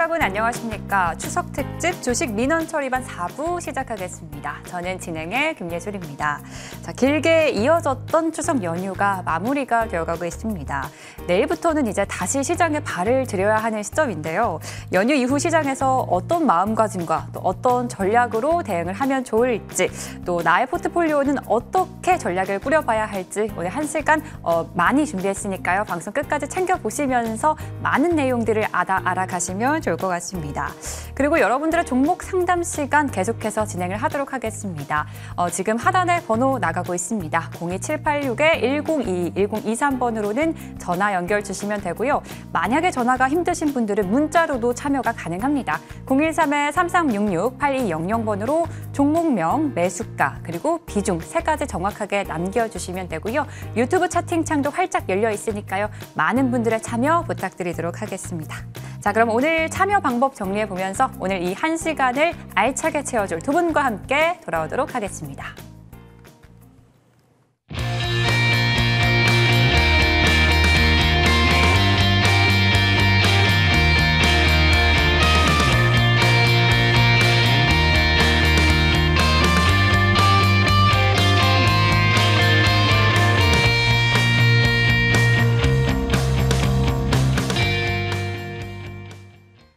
여러분 안녕하십니까. 추석 특집 주식 민원 처리반 4부 시작하겠습니다. 저는 진행의 김예술입니다. 자, 길게 이어졌던 추석 연휴가 마무리가 되어가고 있습니다. 내일부터는 이제 다시 시장에 발을 들여야 하는 시점인데요. 연휴 이후 시장에서 어떤 마음가짐과 또 어떤 전략으로 대응을 하면 좋을지, 또 나의 포트폴리오는 어떻게 전략을 꾸려봐야 할지 오늘 1시간 많이 준비했으니까요. 방송 끝까지 챙겨보시면서 많은 내용들을 알아가시면 좋을 것 같습니다. 그리고 여러분들의 종목 상담 시간 계속해서 진행을 하도록 하겠습니다. 지금 하단에 번호 나가고 있습니다. 02786-1022, 1023번으로는 전화 연결 주시면 되고요. 만약에 전화가 힘드신 분들은 문자로도 참여가 가능합니다. 013-3366-8200번으로 종목명, 매수가, 그리고 비중 3가지 정확하게 남겨주시면 되고요. 유튜브 채팅창도 활짝 열려 있으니까요. 많은 분들의 참여 부탁드리도록 하겠습니다. 자, 그럼 오늘 참여 방법 정리해보면서 오늘 이 1시간을 알차게 채워줄 두 분과 함께 돌아오도록 하겠습니다.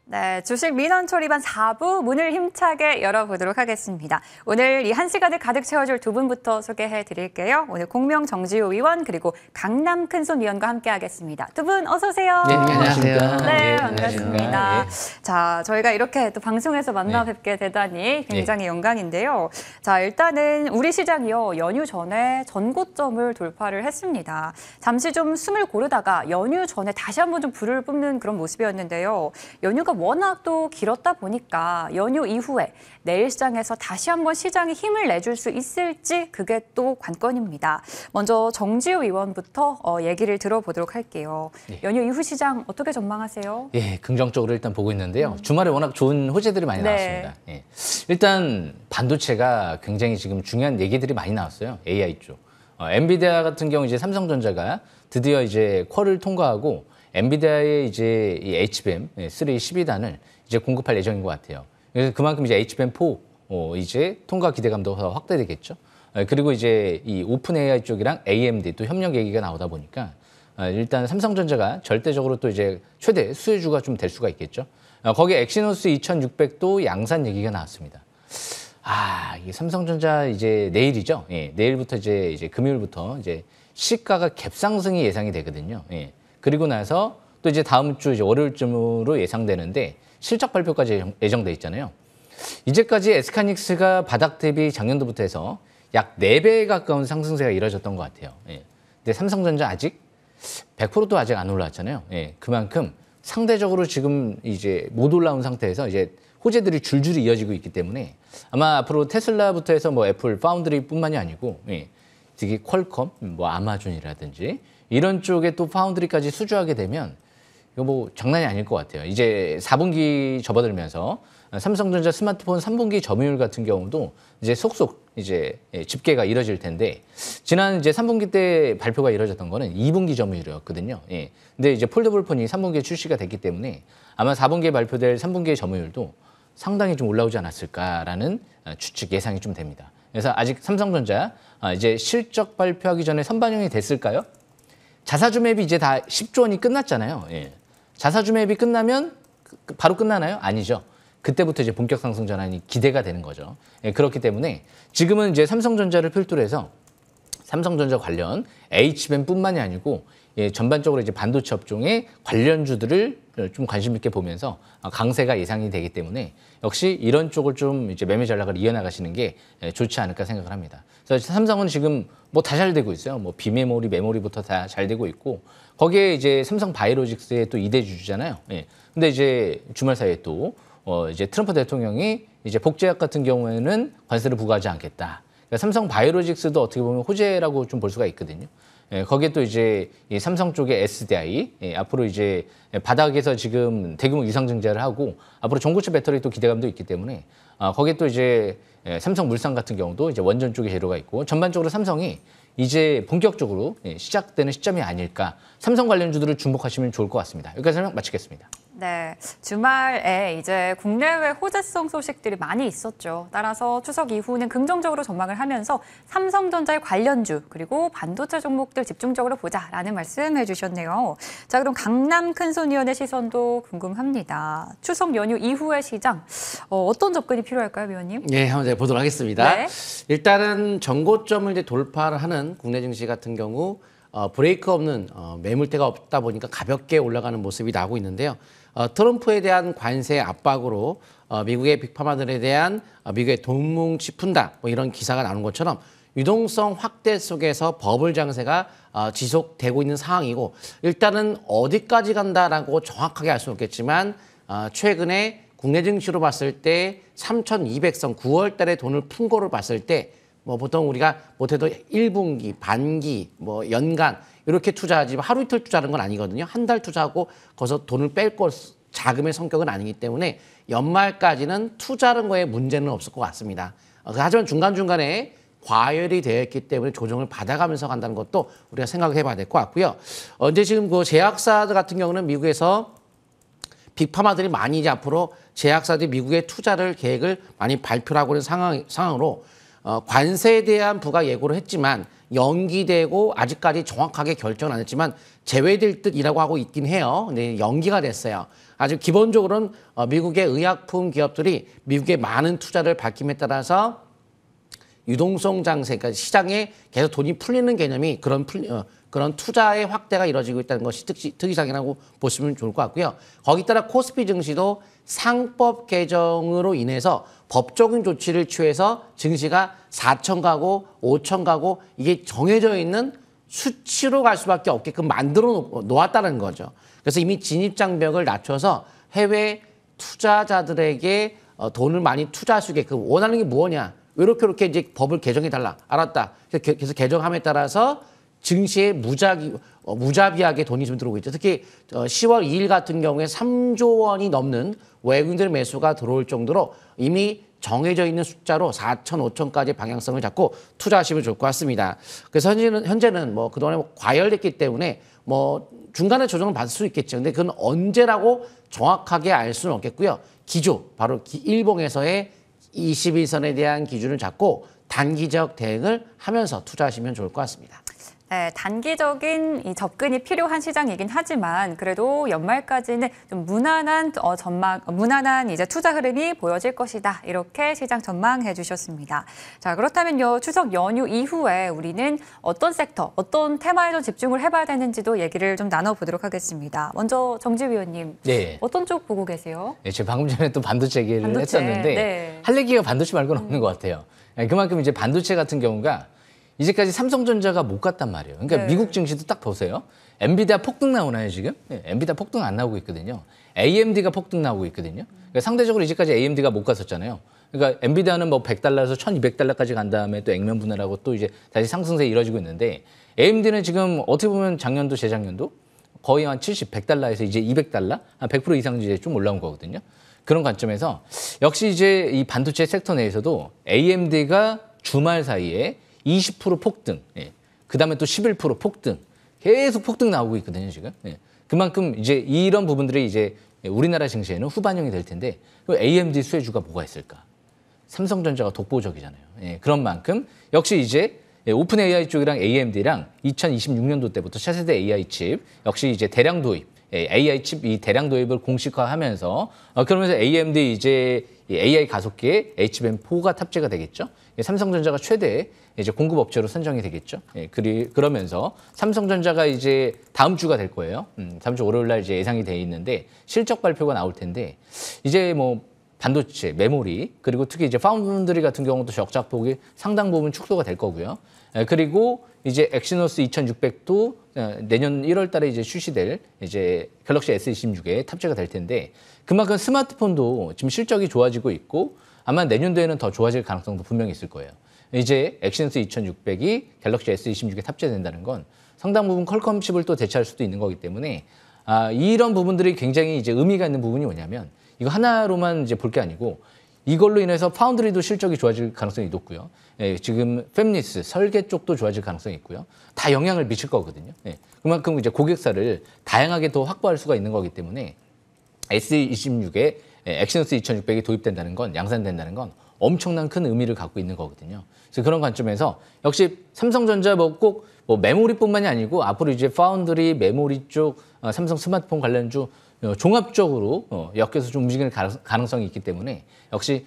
네, 주식 민원 처리반 4부 문을 힘차게 열어보도록 하겠습니다. 오늘 이 1시간을 가득 채워줄 두 분부터 소개해드릴게요. 오늘 공명 정지호 위원 그리고 강남 큰손 위원과 함께하겠습니다. 두 분 어서 오세요. 네, 안녕하세요. 네, 반갑습니다. 네. 자, 저희가 이렇게 또 방송에서 만나 뵙게 되다니 굉장히 영광인데요. 자, 일단은 우리 시장이요, 연휴 전에 전고점을 돌파를 했습니다. 잠시 좀 숨을 고르다가 연휴 전에 다시 한번 좀 불을 뿜는 그런 모습이었는데요. 연휴가 워낙 또 길었다 보니까 연휴 이후에 내일 시장에서 다시 한번 시장에 힘을 내줄 수 있을지 그게 또 관건입니다. 먼저 정지호 의원부터 얘기를 들어보도록 할게요. 네. 연휴 이후 시장 어떻게 전망하세요? 예, 긍정적으로 일단 보고 있는데요. 주말에 워낙 좋은 호재들이 많이 나왔습니다. 예. 일단 반도체가 굉장히 지금 중요한 얘기들이 많이 나왔어요. AI 쪽. 엔비디아 같은 경우 이제 삼성전자가 드디어 이제 퀄을 통과하고 엔비디아의 이제 이 HBM 3 12단을 이제 공급할 예정인 것 같아요. 그래서 그만큼 이제 HBM4 이제 통과 기대감도 더 확대되겠죠. 그리고 이제 이 오픈 AI 쪽이랑 AMD 또 협력 얘기가 나오다 보니까 일단 삼성전자가 절대적으로 또 이제 최대 수혜주가 좀 될 수가 있겠죠. 거기에 엑시노스 2600도 양산 얘기가 나왔습니다. 이 삼성전자 이제 내일이죠. 예, 내일부터 이제 금요일부터 이제 시가가 갭상승이 예상이 되거든요. 예. 그리고 나서 또 이제 다음 주 이제 월요일쯤으로 예상되는데 실적 발표까지 예정돼 있잖아요. 이제까지 SK하이닉스가 바닥 대비 작년도부터 해서 약 4배에 가까운 상승세가 이뤄졌던 것 같아요. 예. 근데 삼성전자 아직 100%도 아직 안 올라왔잖아요. 예. 그만큼 상대적으로 지금 이제 못 올라온 상태에서 이제 호재들이 줄줄이 이어지고 있기 때문에 아마 앞으로 테슬라부터 해서 뭐 애플, 파운드리뿐만이 아니고 특히 퀄컴, 뭐 아마존이라든지 이런 쪽에 또 파운드리까지 수주하게 되면 이거 뭐 장난이 아닐 것 같아요. 이제 4분기 접어들면서 삼성전자 스마트폰 3분기 점유율 같은 경우도 이제 속속 이제 집계가 이뤄질 텐데 지난 이제 3분기 때 발표가 이뤄졌던 거는 2분기 점유율이었거든요. 예. 근데 이제 폴더블 폰이 3분기에 출시가 됐기 때문에 아마 4분기에 발표될 3분기의 점유율도 상당히 좀 올라오지 않았을까라는 추측 예상이 좀 됩니다. 그래서 아직 삼성전자 이제 실적 발표하기 전에 선반영이 됐을까요? 자사주 맵이 이제 다 10조 원이 끝났잖아요. 예. 자사주 맵이 끝나면 바로 끝나나요? 아니죠. 그때부터 이제 본격 상승 전환이 기대가 되는 거죠. 예, 그렇기 때문에 지금은 이제 삼성전자를 필두로 해서 삼성전자 관련 HBM뿐만이 아니고 전반적으로 이제 반도체 업종의 관련주들을 좀 관심 있게 보면서 강세가 예상이 되기 때문에 역시 이런 쪽을 좀 이제 매매 전략을 이어나가시는 게 좋지 않을까 생각을 합니다. 그래서 삼성은 지금 뭐 다 잘 되고 있어요. 뭐 비메모리, 메모리부터 다 잘 되고 있고 거기에 이제 삼성 바이오로직스의 또 2대 주주잖아요. 예. 근데 이제 주말 사이에 또 이제 트럼프 대통령이 이제 복제약 같은 경우에는 관세를 부과하지 않겠다. 그러니까 삼성 바이오로직스도 어떻게 보면 호재라고 좀 볼 수가 있거든요. 예, 거기에 또 이제 이 삼성 쪽의 SDI 앞으로 이제 바닥에서 지금 대규모 유상 증자를 하고 앞으로 전고체 배터리 또 기대감도 있기 때문에 거기에 또 이제 삼성물산 같은 경우도 이제 원전 쪽에 재료가 있고 전반적으로 삼성이 이제 본격적으로 시작되는 시점이 아닐까. 삼성 관련주들을 주목하시면 좋을 것 같습니다. 여기까지 설명 마치겠습니다. 네, 주말에 이제 국내외 호재성 소식들이 많이 있었죠. 따라서 추석 이후는 긍정적으로 전망을 하면서 삼성전자의 관련주 그리고 반도체 종목들 집중적으로 보자라는 말씀 해주셨네요. 자, 그럼 강남 큰손위원의 시선도 궁금합니다. 추석 연휴 이후의 시장 어떤 접근이 필요할까요, 위원님? 네, 한번 보도록 하겠습니다. 네. 일단은 전고점을 이제 돌파를 하는 국내 증시 같은 경우 브레이크 없는 매물대가 없다 보니까 가볍게 올라가는 모습이 나오고 있는데요. 트럼프에 대한 관세 압박으로 미국의 빅파마들에 대한 미국의 돈뭉치 푼다 뭐 이런 기사가 나오는 것처럼 유동성 확대 속에서 버블 장세가 지속되고 있는 상황이고 일단은 어디까지 간다라고 정확하게 알 수는 없겠지만 최근에 국내 증시로 봤을 때 3,200선 9월 달에 돈을 푼 거를 봤을 때 뭐 보통 우리가 못해도 1분기, 반기, 뭐 연간 이렇게 투자하지 하루 이틀 투자하는 건 아니거든요. 한 달 투자하고 거기서 돈을 뺄 것 자금의 성격은 아니기 때문에 연말까지는 투자하는 거에 문제는 없을 것 같습니다. 하지만 중간중간에 과열이 되어 있기 때문에 조정을 받아가면서 간다는 것도 우리가 생각을 해봐야 될 것 같고요. 이제 지금 그 제약사들 같은 경우는 미국에서 빅파마들이 많이 이제 앞으로 제약사들이 미국의 투자를 계획을 많이 발표를 하고 있는 상황으로 관세에 대한 부가 예고를 했지만 연기되고 아직까지 정확하게 결정은 안 했지만 제외될 듯이라고 하고 있긴 해요. 근데 연기가 됐어요. 아주 기본적으로는 미국의 의약품 기업들이 미국의 많은 투자를 밝힘에 따라서 유동성 장세, 그러니까 시장에 계속 돈이 풀리는 개념이 그런 투자의 확대가 이루어지고 있다는 것이 특이사항이라고 보시면 좋을 것 같고요. 거기 따라 코스피 증시도 상법 개정으로 인해서 법적인 조치를 취해서 증시가 4천 가고 5천 가고 이게 정해져 있는 수치로 갈 수밖에 없게끔 만들어 놓았다는 거죠. 그래서 이미 진입장벽을 낮춰서 해외 투자자들에게 돈을 많이 투자할 수 있게끔 원하는 게 뭐냐. 이렇게 이제 법을 개정해달라. 알았다. 그래서 개정함에 따라서 증시에 무자비하게 돈이 좀 들어오고 있죠. 특히 10월 2일 같은 경우에 3조 원이 넘는 외국인들 매수가 들어올 정도로 이미 정해져 있는 숫자로 4천, 5천까지 방향성을 잡고 투자하시면 좋을 것 같습니다. 그래서 현재는 뭐 그동안에 과열됐기 때문에 뭐 중간에 조정을 받을 수 있겠죠. 근데 그건 언제라고 정확하게 알 수는 없겠고요. 기조, 바로 일봉에서의 21선에 대한 기준을 잡고 단기적 대응을 하면서 투자하시면 좋을 것 같습니다. 네, 단기적인 이 접근이 필요한 시장이긴 하지만 그래도 연말까지는 좀 무난한 무난한 이제 투자 흐름이 보여질 것이다. 이렇게 시장 전망해 주셨습니다. 자, 그렇다면요. 추석 연휴 이후에 우리는 어떤 섹터, 어떤 테마에 좀 집중을 해봐야 되는지도 얘기를 좀 나눠보도록 하겠습니다. 먼저 정지 위원님, 네. 어떤 쪽 보고 계세요? 네, 제가 방금 전에 또 반도체 얘기를 했었는데 네. 할 얘기가 반도체 말고는 없는 것 같아요. 그만큼 이제 반도체 같은 경우가 이제까지 삼성전자가 못 갔단 말이에요. 그러니까 네. 미국 증시도 딱 보세요. 엔비디아 폭등 나오나요, 지금? 네, 엔비디아 폭등 안 나오고 있거든요. AMD가 폭등 나오고 있거든요. 그러니까 상대적으로 이제까지 AMD가 못 갔었잖아요. 그러니까 엔비디아는 뭐 100달러에서 1200달러까지 간 다음에 또 액면 분할하고 또 이제 다시 상승세 이루어지고 있는데 AMD는 지금 어떻게 보면 작년도 재작년도 거의 한 70, 100달러에서 이제 200달러? 한 100% 이상 이제 좀 올라온 거거든요. 그런 관점에서 역시 이제 이 반도체 섹터 내에서도 AMD가 주말 사이에 20% 폭등, 예. 그 다음에 또 11% 폭등, 계속 폭등 나오고 있거든요, 지금. 예. 그만큼 이제 이런 부분들이 이제 우리나라 증시에는 후반영이 될 텐데, AMD 수혜주가 뭐가 있을까? 삼성전자가 독보적이잖아요. 예. 그런 만큼 역시 이제 오픈 AI 쪽이랑 AMD랑 2026년도 때부터 차세대 AI 칩, 역시 이제 대량 도입, AI 칩 이 대량 도입을 공식화하면서 그러면서 AMD 이제 AI 가속기에 HBM4가 탑재가 되겠죠. 삼성전자가 최대 이제 공급 업체로 선정이 되겠죠. 그러면서 삼성전자가 이제 다음 주가 될 거예요. 다음 주 월요일 날 이제 예상이 돼 있는데 실적 발표가 나올 텐데 이제 뭐 반도체, 메모리 그리고 특히 이제 파운드리 같은 경우도 적자폭이 상당 부분 축소가 될 거고요. 그리고 이제 엑시노스 2600도 내년 1월 달에 이제 출시될 이제 갤럭시 S26에 탑재가 될 텐데 그만큼 스마트폰도 지금 실적이 좋아지고 있고 아마 내년도에는 더 좋아질 가능성도 분명히 있을 거예요. 이제 엑시노스 2600이 갤럭시 S26에 탑재된다는 건 상당 부분 퀄컴 칩을 또 대체할 수도 있는 거기 때문에 이런 부분들이 굉장히 이제 의미가 있는 부분이 뭐냐면 이거 하나로만 이제 볼 게 아니고 이걸로 인해서 파운드리도 실적이 좋아질 가능성이 높고요. 지금 팹리스, 설계 쪽도 좋아질 가능성이 있고요. 다 영향을 미칠 거거든요. 그만큼 이제 고객사를 다양하게 더 확보할 수가 있는 거기 때문에 S26에 엑시노스 2600이 도입된다는 건, 양산된다는 건 엄청난 큰 의미를 갖고 있는 거거든요. 그래서 그런 관점에서 역시 삼성전자 꼭 메모리뿐만이 아니고 앞으로 이제 파운드리, 메모리 쪽, 삼성 스마트폰 관련주 종합적으로 엮여서 좀 움직이는 가능성이 있기 때문에 역시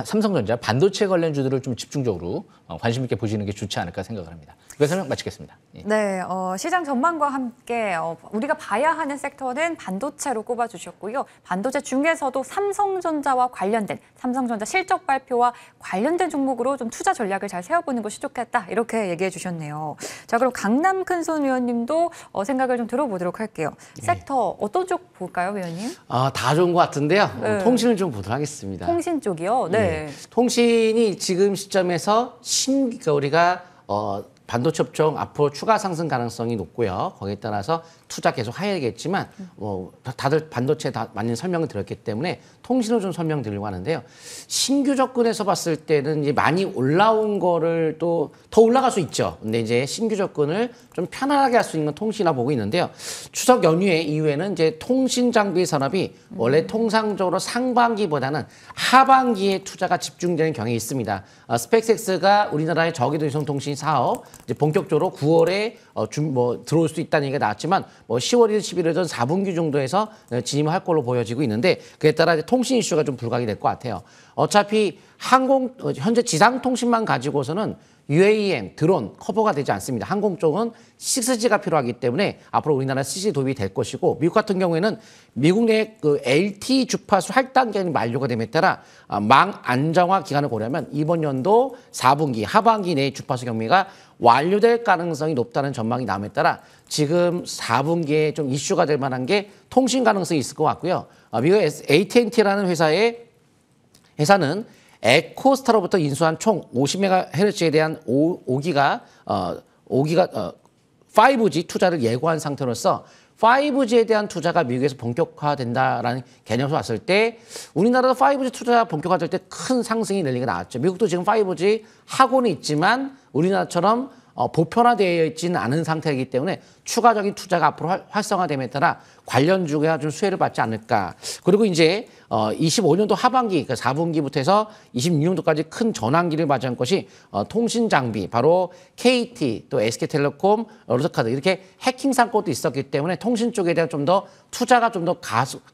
삼성전자 반도체 관련주들을 좀 집중적으로 관심 있게 보시는 게 좋지 않을까 생각을 합니다. 그래서 설명 마치겠습니다. 예. 네, 시장 전망과 함께 우리가 봐야 하는 섹터는 반도체로 꼽아주셨고요. 반도체 중에서도 삼성전자와 관련된 삼성전자 실적 발표와 관련된 종목으로 좀 투자 전략을 잘 세워보는 것이 좋겠다. 이렇게 얘기해 주셨네요. 자, 그럼 강남 큰손 위원님도 생각을 좀 들어보도록 할게요. sek터 어떤 쪽 볼까요, 위원님? 다 좋은 것 같은데요. 네. 통신을 좀 보도록 하겠습니다. 통신 쪽이요? 네. 통신이 지금 시점에서 그러니까 우리가 반도체 업종 앞으로 추가 상승 가능성이 높고요. 거기에 따라서 투자 계속 해야겠지만 다들 반도체 다 맞는 설명을 드렸기 때문에 통신을 좀 설명드리려고 하는데요. 신규 접근에서 봤을 때는 이제 많이 올라온 거를 또 더 올라갈 수 있죠. 근데 이제 신규 접근을 좀 편안하게 할 수 있는 통신이라 보고 있는데요. 추석 연휴에 이후에는 이제 통신 장비 산업이 원래 통상적으로 상반기보다는 하반기에 투자가 집중되는 경향이 있습니다. 스펙스X가 우리나라의 저기도 위성통신 사업 이제 본격적으로 9월에 들어올 수 있다는 얘기가 나왔지만 10월 1일, 11일 전 4분기 정도에서 진입을 할 걸로 보여지고 있는데 그에 따라 이제 통신 이슈가 좀 부각이 될 것 같아요. 어차피 현재 지상통신만 가지고서는 UAM, 드론 커버가 되지 않습니다. 항공 쪽은 6G가 필요하기 때문에 앞으로 우리나라 6G 도입이 될 것이고 미국 같은 경우에는 미국 내 LTE 주파수 할당기간이 만료가 됨에 따라 망 안정화 기간을 고려하면 이번 연도 4분기, 하반기 내에 주파수 경미가 완료될 가능성이 높다는 전망이 나옴에 따라 지금 4분기에 좀 이슈가 될 만한 게 통신 가능성이 있을 것 같고요. 미국 AT&T라는 회사는 에코스타로부터 인수한 총 50MHz에 대한 5G 투자를 예고한 상태로서 5G에 대한 투자가 미국에서 본격화된다라는 개념으로 봤을 때 우리나라도 5G 투자가 본격화될 때 큰 상승이 낼 리가 나왔죠. 미국도 지금 5G 하고는 있지만 우리나라처럼 보편화되어 있지는 않은 상태이기 때문에 추가적인 투자가 앞으로 활성화됨에 따라 관련주가 좀 수혜를 받지 않을까. 그리고 이제 25년도 하반기, 그러니까 4분기부터 해서 26년도까지 큰 전환기를 맞이한 것이 통신 장비, 바로 KT, 또 SK텔레콤, 롯데카드 이렇게 해킹 사건도 있었기 때문에 통신 쪽에 대한 좀 더 투자가 좀 더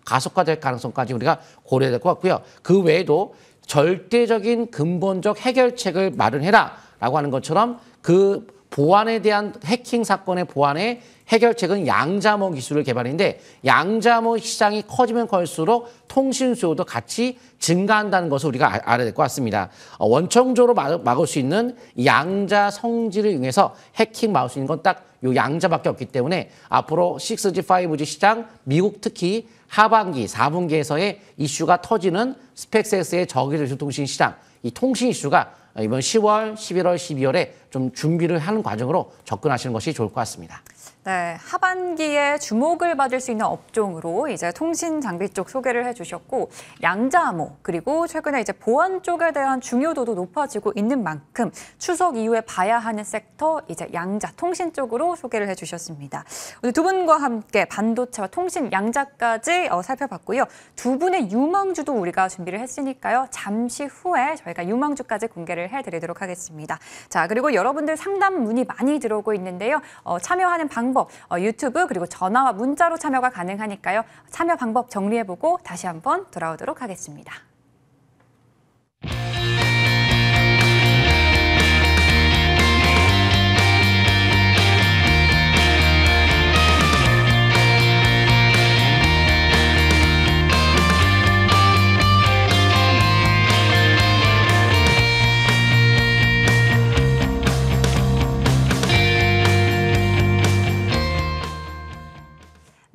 가속화될 가능성까지 우리가 고려해야 될 것 같고요. 그 외에도 절대적인 근본적 해결책을 마련해라라고 하는 것처럼 그 보안에 대한 해킹 사건의 보안의 해결책은 양자모 기술을 개발했는데 양자모 시장이 커지면 커질수록 통신 수요도 같이 증가한다는 것을 우리가 알아야 될 것 같습니다. 원천적으로 막을 수 있는 양자 성질을 이용해서 해킹 막을 수 있는 건 딱 요 양자밖에 없기 때문에 앞으로 6G, 5G 시장 미국 특히 하반기, 4분기에서의 이슈가 터지는 스펙스X의 저기도 통신 시장 이 통신 이슈가 이번 10월, 11월, 12월에 좀 준비를 하는 과정으로 접근하시는 것이 좋을 것 같습니다. 네, 하반기에 주목을 받을 수 있는 업종으로 이제 통신 장비 쪽 소개를 해주셨고 양자암호 그리고 최근에 이제 보안 쪽에 대한 중요도도 높아지고 있는 만큼 추석 이후에 봐야 하는 섹터 이제 양자 통신 쪽으로 소개를 해주셨습니다. 오늘 두 분과 함께 반도체와 통신 양자까지 살펴봤고요. 두 분의 유망주도 우리가 준비를 했으니까요. 잠시 후에 저희가 유망주까지 공개를 해드리도록 하겠습니다. 자, 그리고 여러분들 상담 문의 많이 들어오고 있는데요. 참여하는 방법 유튜브 그리고 전화와 문자로 참여가 가능하니까요. 참여 방법 정리해보고 다시 한번 돌아오도록 하겠습니다.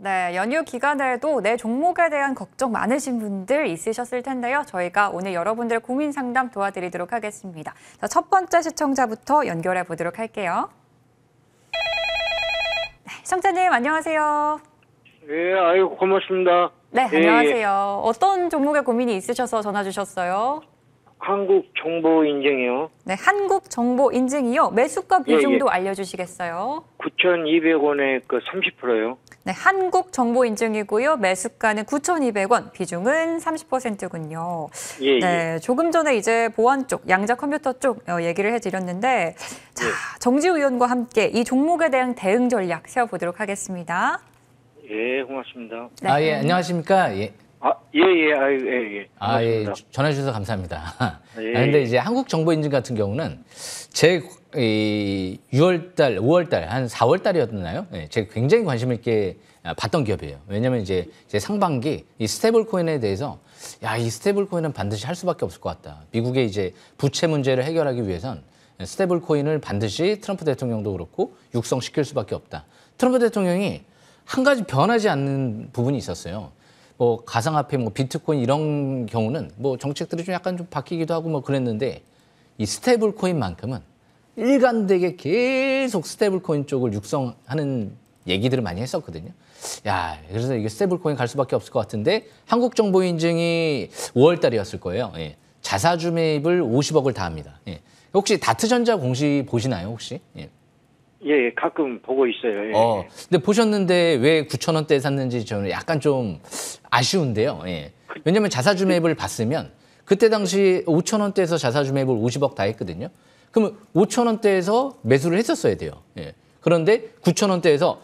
네, 연휴 기간에도 내 종목에 대한 걱정 많으신 분들 있으셨을 텐데요. 저희가 오늘 여러분들 고민 상담 도와드리도록 하겠습니다. 자, 첫 번째 시청자부터 연결해 보도록 할게요. 네, 시청자님 안녕하세요. 예, 아유 고맙습니다. 네, 안녕하세요. 어떤 종목에 고민이 있으셔서 전화 주셨어요? 한국정보인증이요. 네, 한국정보인증이요. 매수가 비중도 알려주시겠어요? 9,200원에 그 30%요. 네, 한국정보인증이고요. 매수가는 9,200원, 비중은 30%군요. 예, 네, 조금 전에 이제 보안 쪽, 양자 컴퓨터 쪽 얘기를 해드렸는데, 자, 정지우 의원과 함께 이 종목에 대한 대응 전략 세워보도록 하겠습니다. 예, 고맙습니다. 네. 예, 안녕하십니까? 예. 고맙습니다. 전화 주셔서 감사합니다. 예. 근데 이제 한국정보인증 같은 경우는 제 6월달, 5월달, 한 4월달이었나요? 네, 제가 굉장히 관심 있게 봤던 기업이에요. 왜냐하면 이제 상반기 이 스테이블 코인에 대해서 이 스테이블 코인은 반드시 할 수밖에 없을 것 같다. 미국의 이제 부채 문제를 해결하기 위해선 스테이블 코인을 반드시 트럼프 대통령도 그렇고 육성시킬 수밖에 없다. 트럼프 대통령이 한 가지 변하지 않는 부분이 있었어요. 뭐 가상화폐, 뭐 비트코인 이런 경우는 뭐 정책들이 좀 약간 좀 바뀌기도 하고 뭐 그랬는데 이 스테이블 코인만큼은 일관되게 계속 스테이블 코인 쪽을 육성하는 얘기들을 많이 했었거든요. 그래서 이게 스테이블 코인 갈 수밖에 없을 것 같은데 한국정보인증이 5월 달이었을 거예요. 예. 자사주 매입을 50억을 다 합니다. 예. 혹시 다트전자 공시 보시나요, 혹시? 예. 예, 가끔 보고 있어요. 예. 근데 보셨는데 왜 9,000원대에 샀는지 저는 약간 좀 아쉬운데요. 예. 왜냐면 자사주 매입을 봤으면 그때 당시 5,000원대에서 자사주 매입을 50억 다 했거든요. 그러면 5,000원대에서 매수를 했었어야 돼요. 예. 그런데 9,000원대에서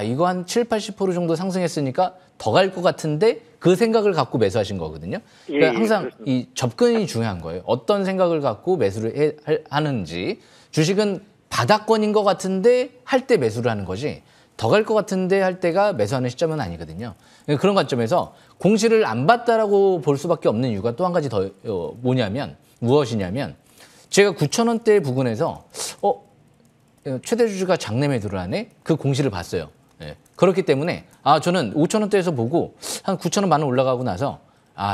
이거 한 7, 80% 정도 상승했으니까 더 갈 것 같은데 그 생각을 갖고 매수하신 거거든요. 그러니까 항상 그렇습니다. 이 접근이 중요한 거예요. 어떤 생각을 갖고 매수를 하는지. 주식은 바닥권인 것 같은데 할 때 매수를 하는 거지 더 갈 것 같은데 할 때가 매수하는 시점은 아니거든요. 그런 관점에서 공시를 안 봤다라고 볼 수밖에 없는 이유가 또 한 가지 더 무엇이냐면 제가 9,000원대 부근에서 최대 주주가 장내 매도를 하네? 그 공시를 봤어요. 예. 그렇기 때문에 저는 5,000원대에서 보고 한 9,000원 만 원 올라가고 나서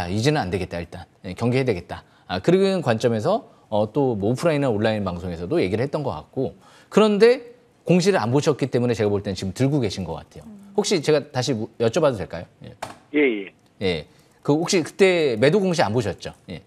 이제는 안 되겠다 일단 경계해야 되겠다. 그런 관점에서 또 뭐 오프라인이나 온라인 방송에서도 얘기를 했던 것 같고 그런데 공시를 안 보셨기 때문에 제가 볼 때는 지금 들고 계신 것 같아요. 혹시 제가 다시 여쭤봐도 될까요? 예. 예. 그 혹시 그때 매도 공시 안 보셨죠? 예.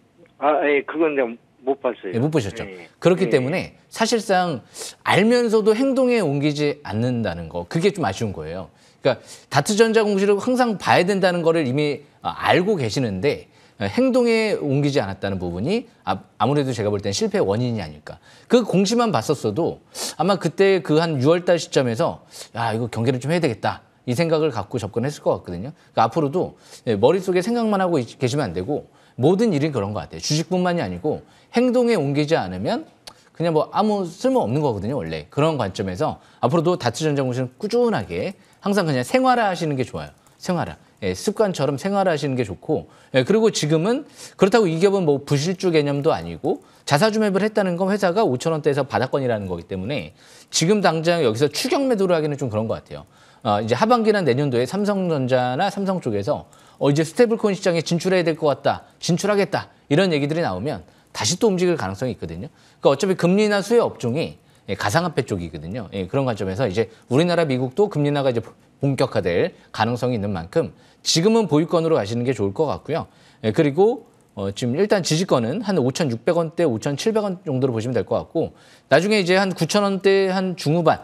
그건 내가 못 봤어요. 못 보셨죠? 예. 그렇기 예. 때문에 사실상 알면서도 행동에 옮기지 않는다는 거 그게 좀 아쉬운 거예요. 그러니까 다트전자 공시를 항상 봐야 된다는 거를 이미 알고 계시는데 행동에 옮기지 않았다는 부분이 아무래도 제가 볼 땐 실패의 원인이 아닐까. 그 공시만 봤었어도 아마 그때 그 한 6월 달 시점에서 이거 경계를 좀 해야 되겠다. 이 생각을 갖고 접근했을 것 같거든요. 그러니까 앞으로도 머릿속에 생각만 하고 계시면 안 되고 모든 일이 그런 것 같아요. 주식뿐만이 아니고 행동에 옮기지 않으면 그냥 뭐 아무 쓸모 없는 거거든요, 원래. 그런 관점에서 앞으로도 다트전자 공시는 꾸준하게 항상 그냥 생활화 하시는 게 좋아요. 생활화. 습관처럼 생활하시는 게 좋고 그리고 지금은 그렇다고 이 기업은 뭐 부실주 개념도 아니고 자사주 매입을 했다는 건 회사가 5,000원대에서 바닥권이라는 거기 때문에 지금 당장 여기서 추격 매도를 하기는 좀 그런 것 같아요. 이제 하반기나 내년도에 삼성전자나 삼성 쪽에서 이제 스테이블코인 시장에 진출해야 될 것 같다, 진출하겠다 이런 얘기들이 나오면 다시 또 움직일 가능성이 있거든요. 그러니까 어차피 금리나 수혜 업종이 가상화폐 쪽이거든요. 그런 관점에서 이제 우리나라 미국도 금리 인하가 이제 본격화될 가능성이 있는 만큼 지금은 보유권으로 가시는 게 좋을 것 같고요. 그리고 지금 일단 지지권은 한 5,600원대, 5,700원 정도로 보시면 될 것 같고 나중에 이제 한 9,000원대 한 중후반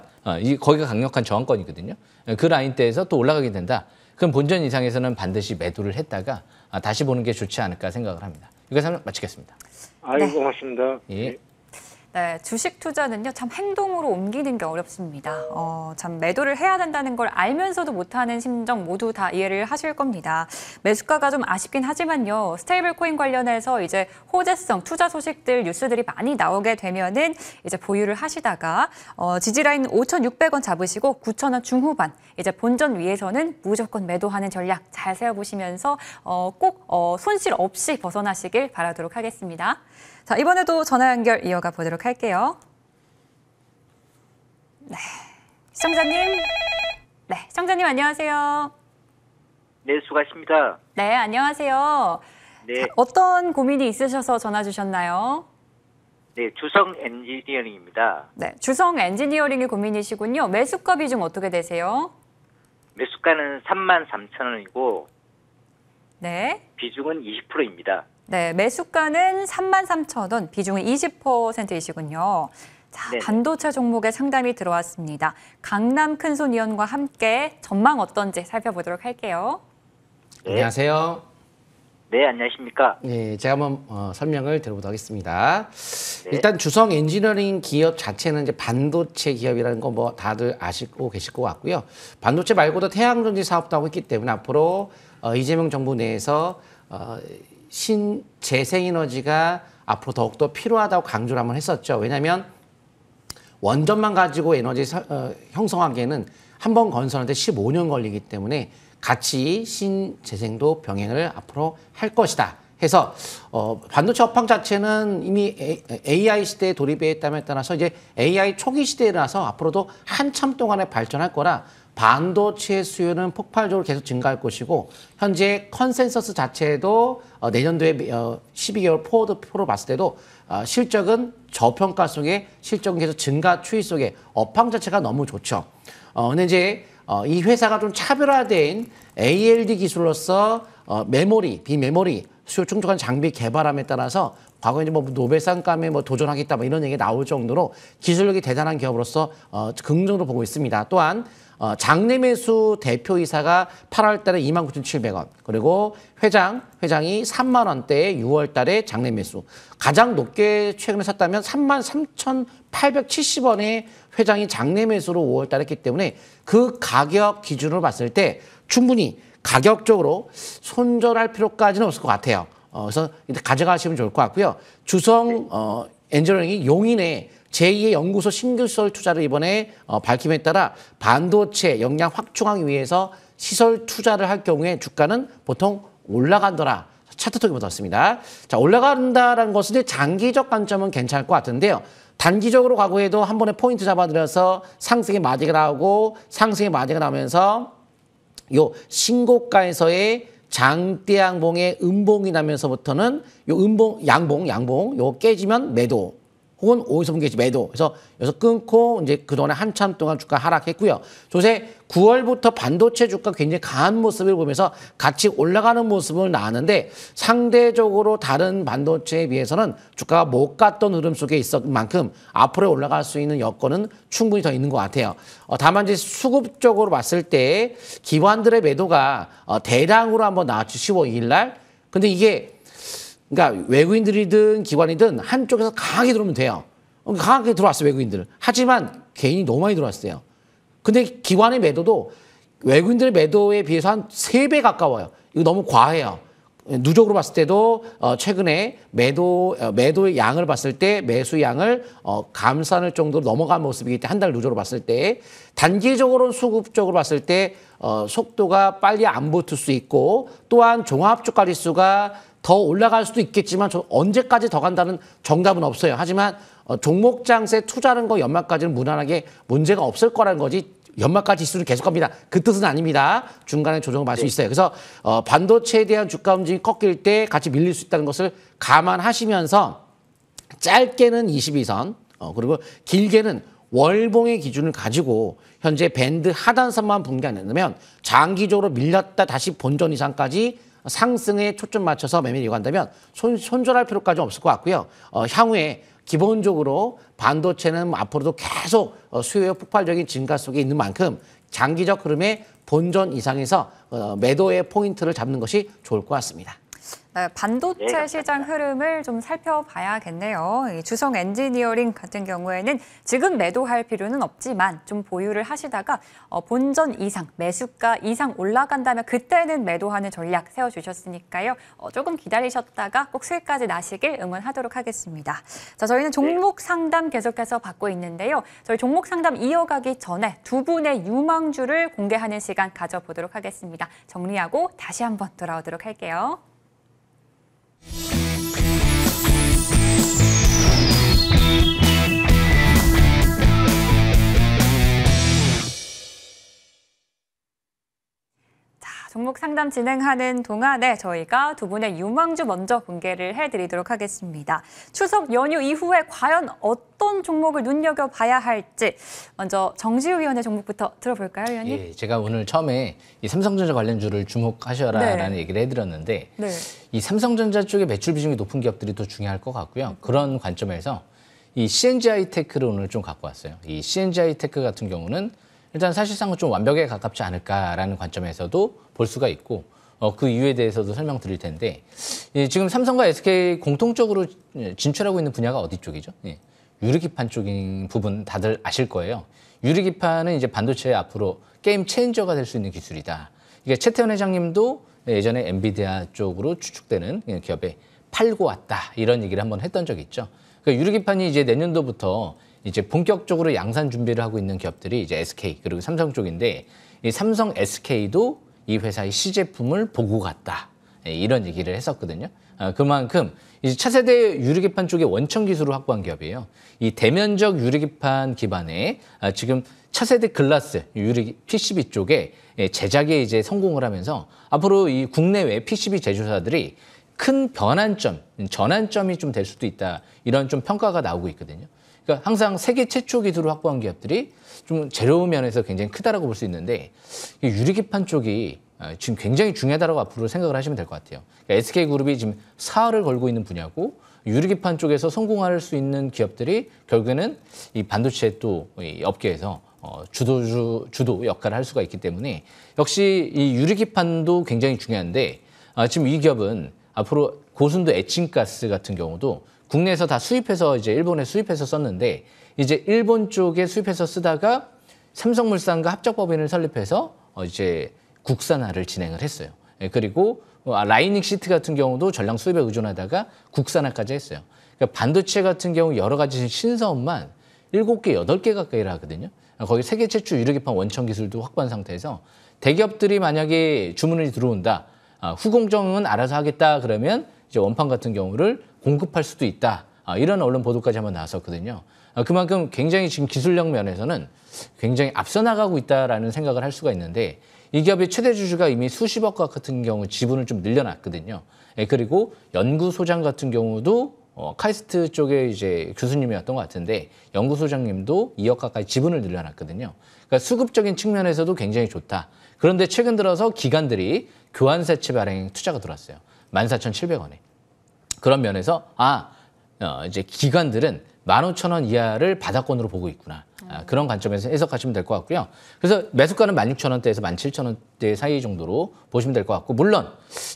거기가 강력한 저항권이거든요. 그 라인대에서 또 올라가게 된다. 그럼 본전 이상에서는 반드시 매도를 했다가 다시 보는 게 좋지 않을까 생각을 합니다. 여기서 마치겠습니다. 네. 고맙습니다. 예. 네, 주식 투자는요, 참 행동으로 옮기는 게 어렵습니다. 참 매도를 해야 된다는 걸 알면서도 못하는 심정 모두 다 이해를 하실 겁니다. 매수가가 좀 아쉽긴 하지만요, 스테이블 코인 관련해서 이제 호재성 투자 소식들, 뉴스들이 많이 나오게 되면은 이제 보유를 하시다가, 지지라인 5,600원 잡으시고 9,000원 중후반, 이제 본전 위에서는 무조건 매도하는 전략 잘 세워보시면서 꼭 손실 없이 벗어나시길 바라도록 하겠습니다. 자, 이번에도 전화 연결 이어가 보도록 할게요. 네, 시청자님. 네, 시청자님 안녕하세요. 네, 수고하십니다. 네, 안녕하세요. 네, 자, 어떤 고민이 있으셔서 전화 주셨나요? 네, 주성 엔지니어링입니다. 네, 주성 엔지니어링이 고민이시군요. 매수가 비중 어떻게 되세요? 매수가는 33,000원이고 네. 비중은 20%입니다. 네, 매수가는 33,000원, 비중은 20%이시군요. 자, 네네. 반도체 종목의 상담이 들어왔습니다. 강남 큰손위원과 함께 전망 어떤지 살펴보도록 할게요. 네. 안녕하세요. 네, 안녕하십니까? 네, 제가 한번 설명을 드려보도록 하겠습니다. 네. 일단 주성 엔지니어링 기업 자체는 이제 반도체 기업이라는 거 뭐 다들 아시고 계실 것 같고요. 반도체 말고도 태양전지 사업도 하고 있기 때문에 앞으로 이재명 정부 내에서 신재생에너지가 앞으로 더욱더 필요하다고 강조를 한번 했었죠. 왜냐하면 원전만 가지고 에너지 형성하기에는 한 번 건설하는데 15년 걸리기 때문에 같이 신재생도 병행을 앞으로 할 것이다 해서 반도체 업황 자체는 이미 AI 시대에 돌입해 있다에 따라서 이제 AI 초기 시대라서 앞으로도 한참 동안에 발전할 거라 반도체 수요는 폭발적으로 계속 증가할 것이고 현재 컨센서스 자체도 내년도에 12개월 포워드표로 봤을 때도 실적은 저평가 속에 실적은 계속 증가 추이 속에 업황 자체가 너무 좋죠. 근데 이제 이 회사가 좀 차별화된 ALD 기술로서 메모리, 비메모리 수요 충족한 장비 개발함에 따라서 과거에 이제 뭐 노벨상감에 뭐 도전하겠다 뭐 이런 얘기 나올 정도로 기술력이 대단한 기업으로서 긍정적으로 보고 있습니다. 또한 장내 매수 대표이사가 8월 달에 29,700원, 그리고 회장이 3만 원대에 6월 달에 장내 매수. 가장 높게 최근에 샀다면 33,870원에 회장이 장내 매수로 5월 달에 했기 때문에 그 가격 기준으로 봤을 때 충분히 가격적으로 손절할 필요까지는 없을 것 같아요. 그래서 가져가시면 좋을 것 같고요. 주성 엔지니어링이 용인에 제2의 연구소 신규시설 투자를 이번에 밝힘에 따라 반도체 역량 확충하기 위해서 시설 투자를 할 경우에 주가는 보통 올라간더라. 차트톡이 붙었습니다. 자, 올라간다라는 것은 이제 장기적 관점은 괜찮을 것 같은데요. 단기적으로 과거에도 한 번에 포인트 잡아들여서 상승의 마디가 나오고 상승의 마디가 나오면서 요 신고가에서의 장대 양봉의 음봉이 나면서부터는 요 음봉, 양봉, 요거 깨지면 매도. 혹은 5에서 분기지 매도. 그래서 여기서 끊고 이제 그동안에 한참 동안 주가 하락했고요. 요새 9월부터 반도체 주가 굉장히 강한 모습을 보면서 같이 올라가는 모습을 나왔는데 상대적으로 다른 반도체에 비해서는 주가가 못 갔던 흐름 속에 있었던 만큼 앞으로 올라갈 수 있는 여건은 충분히 더 있는 것 같아요. 다만 이제 수급적으로 봤을 때 기관들의 매도가 대량으로 한번 나왔죠. 15일 2일 날. 근데 이게 그러니까 외국인들이든 기관이든 한쪽에서 강하게 들어오면 돼요. 강하게 들어왔어요, 외국인들. 하지만 개인이 너무 많이 들어왔어요. 근데 기관의 매도도 외국인들의 매도에 비해서 한 3배 가까워요. 이거 너무 과해요. 누적으로 봤을 때도 최근에 매도의 양을 봤을 때 매수 양을 감산할 정도로 넘어간 모습이기 때문에 한 달 누적으로 봤을 때 단기적으로 수급적으로 봤을 때 속도가 빨리 안 붙을 수 있고 또한 종합주가 지수가 더 올라갈 수도 있겠지만 언제까지 더 간다는 정답은 없어요. 하지만 종목 장세 투자하는 거 연말까지는 무난하게 문제가 없을 거라는 거지 연말까지 지수를 계속 갑니다. 그 뜻은 아닙니다. 중간에 조정을 받을 수 있어요. 그래서 반도체에 대한 주가 움직임이 꺾일 때 같이 밀릴 수 있다는 것을 감안하시면서 짧게는 22선 그리고 길게는 월봉의 기준을 가지고 현재 밴드 하단선만 분기 안 된다면 장기적으로 밀렸다 다시 본전 이상까지 상승에 초점 맞춰서 매매를 이어간다면 손절할 필요까지는 없을 것 같고요. 향후에 기본적으로 반도체는 앞으로도 계속 수요의 폭발적인 증가 속에 있는 만큼 장기적 흐름의 본전 이상에서 매도의 포인트를 잡는 것이 좋을 것 같습니다. 네, 반도체 시장 흐름을 좀 살펴봐야겠네요. 이 주성 엔지니어링 같은 경우에는 지금 매도할 필요는 없지만 좀 보유를 하시다가 본전 이상, 매수가 이상 올라간다면 그때는 매도하는 전략 세워주셨으니까요. 조금 기다리셨다가 꼭 수익까지 나시길 응원하도록 하겠습니다. 자, 저희는 종목 상담 계속해서 받고 있는데요. 저희 종목 상담 이어가기 전에 두 분의 유망주를 공개하는 시간 가져보도록 하겠습니다. 정리하고 다시 한번 돌아오도록 할게요. 종목 상담 진행하는 동안에 저희가 두 분의 유망주 먼저 공개를 해드리도록 하겠습니다. 추석 연휴 이후에 과연 어떤 종목을 눈여겨봐야 할지 먼저 정지우 위원의 종목부터 들어볼까요, 위원님? 예, 제가 오늘 처음에 이 삼성전자 관련주를 주목하셔라라는 얘기를 해드렸는데 이 삼성전자 쪽에 매출 비중이 높은 기업들이 더 중요할 것 같고요. 그런 관점에서 이 CNG 하이테크를 오늘 좀 갖고 왔어요. 이 CNG 하이테크 같은 경우는 일단 사실상은 좀 완벽에 가깝지 않을까라는 관점에서도 볼 수가 있고 그 이유에 대해서도 설명드릴 텐데 지금 삼성과 SK 공통적으로 진출하고 있는 분야가 어디 쪽이죠? 유리기판 쪽인 부분 다들 아실 거예요. 유리기판은 이제 반도체의 앞으로 게임 체인저가 될 수 있는 기술이다. 이게 최태원 회장님도 예전에 엔비디아 쪽으로 추측되는 기업에 팔고 왔다 이런 얘기를 한번 했던 적이 있죠. 그러니까 유리기판이 이제 내년도부터 이제 본격적으로 양산 준비를 하고 있는 기업들이 이제 SK 그리고 삼성 쪽인데 이 삼성 SK도 이 회사의 시제품을 보고 갔다 이런 얘기를 했었거든요. 그만큼 이제 차세대 유리기판 쪽에 원천 기술을 확보한 기업이에요. 이 대면적 유리기판 기반의 지금 차세대 글라스 유리 PCB 쪽에 제작에 이제 성공을 하면서 앞으로 이 국내외 PCB 제조사들이 큰 변환점, 전환점이 좀 될 수도 있다 이런 좀 평가가 나오고 있거든요. 그러니까 항상 세계 최초 기술을 확보한 기업들이 좀 재료 면에서 굉장히 크다라고 볼 수 있는데 이 유리기판 쪽이 지금 굉장히 중요하다고 앞으로 생각을 하시면 될 것 같아요. 그러니까 SK그룹이 지금 사활을 걸고 있는 분야고 유리기판 쪽에서 성공할 수 있는 기업들이 결국에는 이 반도체 또 이 업계에서 주도 역할을 할 수가 있기 때문에 역시 이 유리기판도 굉장히 중요한데 지금 이 기업은 앞으로 고순도 에칭가스 같은 경우도 국내에서 다 수입해서 이제 일본에 수입해서 썼는데 이제 일본 쪽에 수입해서 쓰다가 삼성물산과 합작법인을 설립해서 이제 국산화를 진행을 했어요. 그리고 라이닝 시트 같은 경우도 전량 수입에 의존하다가 국산화까지 했어요. 그러니까 반도체 같은 경우 여러 가지 신사업만 7개, 8개 가까이를 하거든요. 거기 세계 최초 유리기판 원천 기술도 확보한 상태에서 대기업들이 만약에 주문이 들어온다. 후공정은 알아서 하겠다 그러면 이제 원판 같은 경우를 공급할 수도 있다. 이런 언론 보도까지 한번 나왔었거든요. 그만큼 굉장히 지금 기술력 면에서는 굉장히 앞서 나가고 있다라는 생각을 할 수가 있는데 이 기업의 최대 주주가 이미 수십억 같은 경우 지분을 좀 늘려놨거든요. 그리고 연구소장 같은 경우도 카이스트 쪽에 이제 교수님이었던 것 같은데 연구소장님도 2억 가까이 지분을 늘려놨거든요. 그러니까 수급적인 측면에서도 굉장히 좋다. 그런데 최근 들어서 기관들이 교환사채 발행 투자가 들어왔어요. 14,700원에. 그런 면에서 이제 기관들은 15,000원 이하를 바닥권으로 보고 있구나. 그런 관점에서 해석하시면 될 것 같고요. 그래서 매수가는 16,000원대에서 17,000원대 사이 정도로 보시면 될 것 같고 물론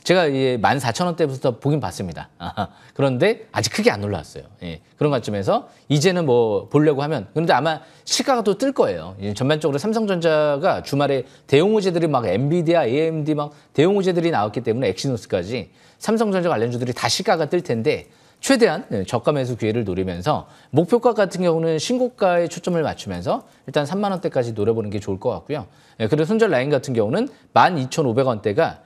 제가 14,000원대부터 보긴 봤습니다. 그런데 아직 크게 안 올라왔어요. 그런 관점에서 이제는 뭐 보려고 하면 그런데 아마 시가가 또 뜰 거예요. 전반적으로 삼성전자가 주말에 대형 호재들이 막 엔비디아, AMD 막 대형 호재들이 나왔기 때문에 엑시노스까지 삼성전자 관련주들이 다 시가가 뜰 텐데 최대한 저가 매수 기회를 노리면서 목표가 같은 경우는 신고가에 초점을 맞추면서 일단 3만 원대까지 노려보는 게 좋을 것 같고요. 그리고 손절 라인 같은 경우는 12,500원대가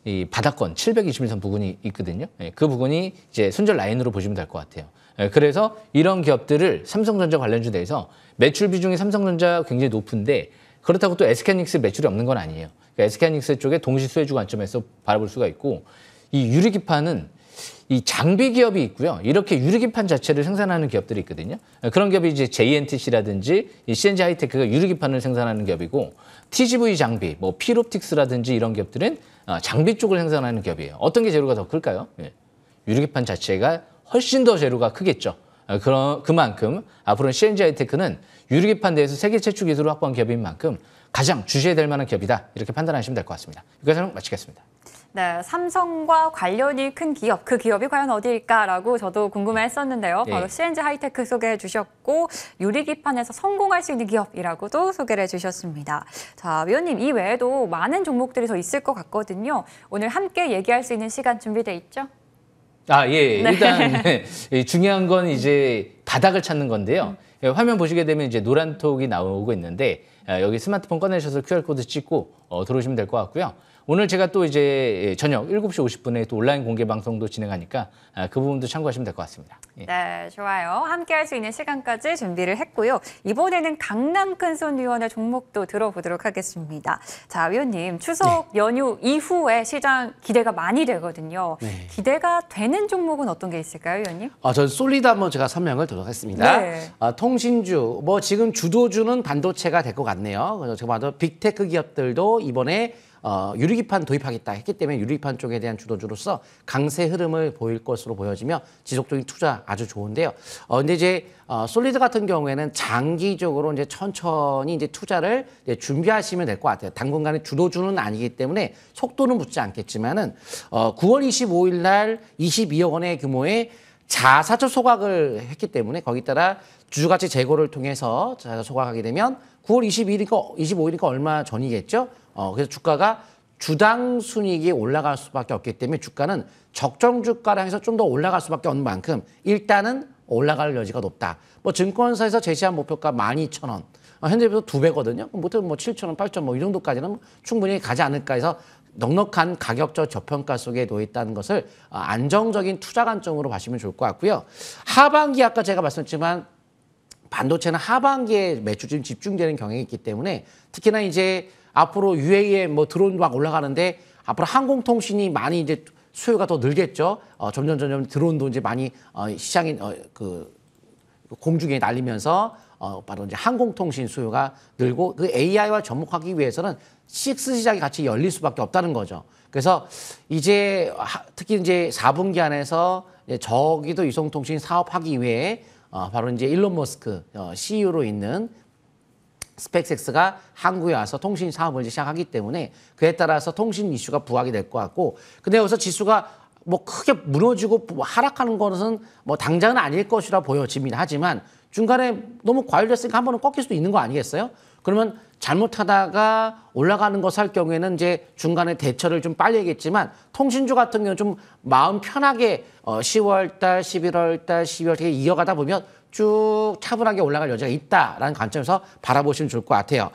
이 바닥권 721선 부근이 있거든요. 그 부분이 이제 손절 라인으로 보시면 될 것 같아요. 그래서 이런 기업들을 삼성전자 관련주 내에서 매출 비중이 삼성전자 굉장히 높은데 그렇다고 또 SK하이닉스 매출이 없는 건 아니에요. 그러니까 SK하이닉스 쪽에 동시 수혜주 관점에서 바라볼 수가 있고 이 유리기판은 이 장비 기업이 있고요. 이렇게 유리기판 자체를 생산하는 기업들이 있거든요. 그런 기업이 이제 JNTC라든지 이 CNG 하이테크가 유리기판을 생산하는 기업이고 TGV 장비, 뭐 필옵틱스라든지 이런 기업들은 장비 쪽을 생산하는 기업이에요. 어떤 게 재료가 더 클까요? 유리기판 자체가 훨씬 더 재료가 크겠죠. 그만큼 앞으로는 CNG 하이테크는 유리기판 내에서 세계 최초 기술을 확보한 기업인 만큼 가장 주시해야 될 만한 기업이다. 이렇게 판단하시면 될 것 같습니다. 여기까지 마치겠습니다. 네, 삼성과 관련이 큰 기업, 그 기업이 과연 어디일까라고 저도 궁금해했었는데요. 바로 CNG 하이테크 소개해 주셨고 유리기판에서 성공할 수 있는 기업이라고도 소개를 해주셨습니다. 자, 위원님 이 외에도 많은 종목들이 더 있을 것 같거든요. 오늘 함께 얘기할 수 있는 시간 준비돼 있죠? 네. 일단 중요한 건 이제 바닥을 찾는 건데요. 화면 보시게 되면 이제 노란 톡이 나오고 있는데 여기 스마트폰 꺼내셔서 QR코드 찍고 들어오시면 될 것 같고요. 오늘 제가 또 이제 저녁 7시 50분에 또 온라인 공개 방송도 진행하니까 그 부분도 참고하시면 될 것 같습니다. 네, 좋아요. 함께 할 수 있는 시간까지 준비를 했고요. 이번에는 강남 큰손 위원의 종목도 들어보도록 하겠습니다. 자, 위원님, 추석 연휴 이후에 시장 기대가 많이 되거든요. 기대가 되는 종목은 어떤 게 있을까요, 위원님? 저는 솔리드 한번 제가 설명을 드리도록 하겠습니다. 통신주, 뭐 지금 주도주는 반도체가 될 것 같네요. 그래서 제가 봐도 빅테크 기업들도 이번에 유리기판 도입하겠다 했기 때문에 유리기판 쪽에 대한 주도주로서 강세 흐름을 보일 것으로 보여지며 지속적인 투자 아주 좋은데요. 근데 이제 솔리드 같은 경우에는 장기적으로 이제 천천히 이제 투자를 이제 준비하시면 될 것 같아요. 당분간의 주도주는 아니기 때문에 속도는 붙지 않겠지만은 9월 25일 날 22억 원의 규모의 자사주 소각을 했기 때문에 거기에 따라 주주가치 재고를 통해서 자사 소각하게 되면 9월 25일이니까 얼마 전이겠죠. 그래서 주가가 주당 순이익이 올라갈 수밖에 없기 때문에 주가는 적정 주가를 향해서 좀 더 올라갈 수밖에 없는 만큼 일단은 올라갈 여지가 높다. 뭐 증권사에서 제시한 목표가 12,000원. 현재 비해서 2배거든요. 보통 뭐 7,000원, 8,000원 뭐 이 정도까지는 충분히 가지 않을까 해서 넉넉한 가격적 저평가 속에 놓여 있다는 것을 안정적인 투자 관점으로 보시면 좋을 것 같고요. 하반기 아까 제가 말씀드렸지만 반도체는 하반기에 매출 좀 집중되는 경향이 있기 때문에 특히나 이제 앞으로 UA에 뭐 드론 막 올라가는데 앞으로 항공통신이 많이 이제 수요가 더 늘겠죠. 점점 드론도 이제 많이 시장이 그 공중에 날리면서 바로 이제 항공통신 수요가 늘고 그 AI와 접목하기 위해서는 6 시장이 같이 열릴 수밖에 없다는 거죠. 그래서 이제 특히 이제 4분기 안에서 저기도 이송통신 사업하기 위해 바로 이제 일론 머스크 CEO로 있는 스페이스X가 한국에 와서 통신 사업을 이제 시작하기 때문에 그에 따라서 통신 이슈가 부각이 될 것 같고 근데 여기서 지수가 뭐 크게 무너지고 하락하는 것은 뭐 당장은 아닐 것이라 보여집니다. 하지만 중간에 너무 과열됐으니까 한 번은 꺾일 수도 있는 거 아니겠어요? 그러면 잘못하다가 올라가는 것 할 경우에는 이제 중간에 대처를 좀 빨리 하겠지만 통신주 같은 경우는 좀 마음 편하게 10월 달, 11월 달, 12월 달 이어가다 보면 쭉 차분하게 올라갈 여지가 있다라는 관점에서 바라보시면 좋을 것 같아요.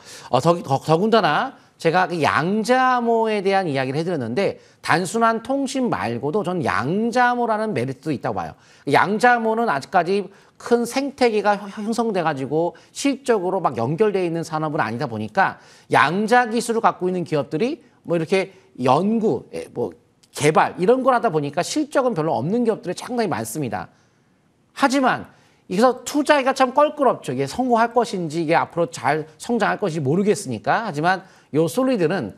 더군다나 제가 그 양자모에 대한 이야기를 해드렸는데 단순한 통신 말고도 전 양자모라는 메리트도 있다고 봐요. 양자모는 아직까지 큰 생태계가 형성돼가지고 실적으로 막 연결되어 있는 산업은 아니다 보니까 양자 기술을 갖고 있는 기업들이 뭐 이렇게 연구, 뭐 개발 이런 걸 하다 보니까 실적은 별로 없는 기업들이 상당히 많습니다. 하지만 여기서 투자하기가 참 껄끄럽죠. 이게 성공할 것인지 이게 앞으로 잘 성장할 것인지 모르겠으니까. 하지만 요 솔리드는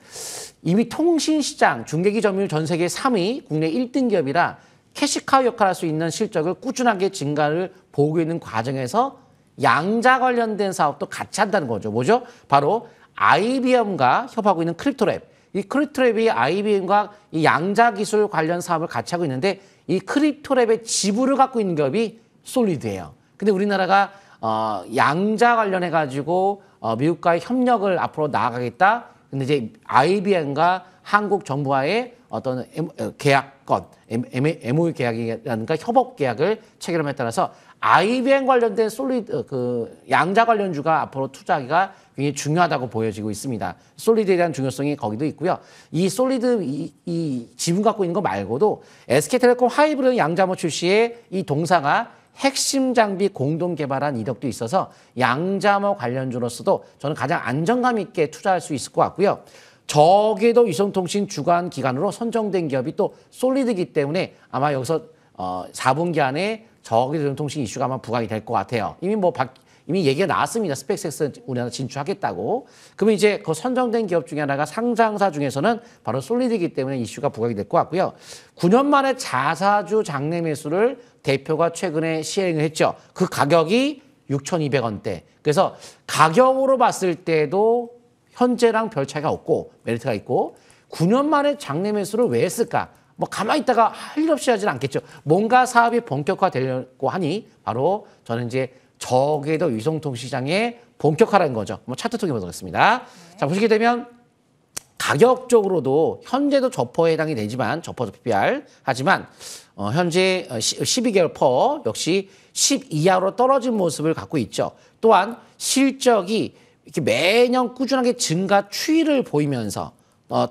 이미 통신시장 중계기 점유율 전 세계 3위, 국내 1등 기업이라 캐시카우 역할을 할 수 있는 실적을 꾸준하게 증가를 보고 있는 과정에서 양자 관련된 사업도 같이 한다는 거죠. 뭐죠? 바로 IBM과 협하고 있는 크립토랩. 이 크립토랩이 IBM과 이 양자 기술 관련 사업을 같이 하고 있는데 이 크립토랩의 지분을 갖고 있는 기업이 솔리드예요. 근데 우리나라가 양자 관련해 가지고 미국과의 협력을 앞으로 나아가겠다. 근데 이제 IBM과 한국 정부와의 어떤 계약건, MOU 계약이라든가 협업 계약을 체결함에 따라서 IBM 관련된 솔리드 그 양자 관련주가 앞으로 투자하기가 굉장히 중요하다고 보여지고 있습니다. 솔리드에 대한 중요성이 거기도 있고요. 이 솔리드 이 지분 갖고 있는 거 말고도 SK텔레콤 하이브리드 양자모 출시의 이 동사가 핵심 장비 공동 개발한 이력도 있어서 양자모 관련주로서도 저는 가장 안정감 있게 투자할 수 있을 것 같고요. 적에도 이송통신 주관 기관으로 선정된 기업이 또 솔리드이기 때문에 아마 여기서 4분기 안에 적에도 이송통신 이슈가 아마 부각이 될 것 같아요. 이미 얘기가 나왔습니다. 스페이스X 우리나라 진출하겠다고. 그러면 이제 그 선정된 기업 중에 하나가 상장사 중에서는 바로 솔리드이기 때문에 이슈가 부각이 될 것 같고요. 9년 만에 자사주 장내 매수를 대표가 최근에 시행을 했죠. 그 가격이 6,200원대. 그래서 가격으로 봤을 때도 현재랑 별 차이가 없고 메리트가 있고 9년 만에 장내 매수를 왜 했을까? 뭐 가만히 있다가 할 일 없이 하지는 않겠죠. 뭔가 사업이 본격화되려고 하니 바로 저는 이제 적에도 위성통신 시장에 본격화라는 거죠. 한번 차트 통해 보겠습니다. 자, 보시게 되면 가격적으로도 현재도 저퍼에 해당이 되지만 저퍼 PBR 하지만 현재 12개월 퍼 역시 10 이하로 떨어진 모습을 갖고 있죠. 또한 실적이 이렇게 매년 꾸준하게 증가 추이를 보이면서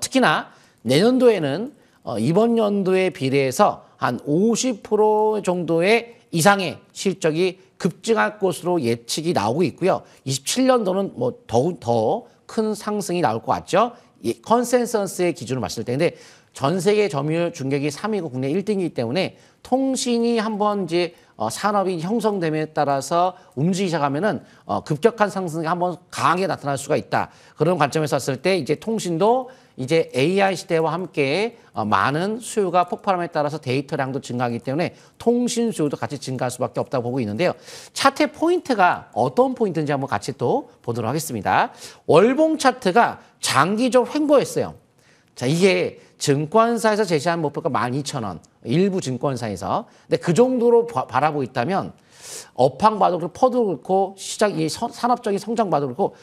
특히나 내년도에는 이번 연도에 비례해서 한 50% 정도의 이상의 실적이 급증할 것으로 예측이 나오고 있고요. 27년도는 뭐 더욱 더 큰 상승이 나올 것 같죠. 컨센서스의 기준으로 봤을 때. 근데 전 세계 점유율 중계기 3위고 국내 1등이기 때문에 통신이 한번 이제 산업이 형성됨에 따라서 움직이기 시작하면은 급격한 상승이 한번 강하게 나타날 수가 있다. 그런 관점에서 봤을 때 이제 통신도 이제 AI 시대와 함께 많은 수요가 폭발함에 따라서 데이터량도 증가하기 때문에 통신 수요도 같이 증가할 수밖에 없다고 보고 있는데요. 차트의 포인트가 어떤 포인트인지 한번 같이 또 보도록 하겠습니다. 월봉 차트가 장기적 횡보했어요. 자, 이게 증권사에서 제시한 목표가 12,000원, 일부 증권사에서. 근데 그 정도로 바라보고 있다면 업황 봐도 그렇고 퍼도 그렇고 시장 이 산업적인 성장 봐도 그렇고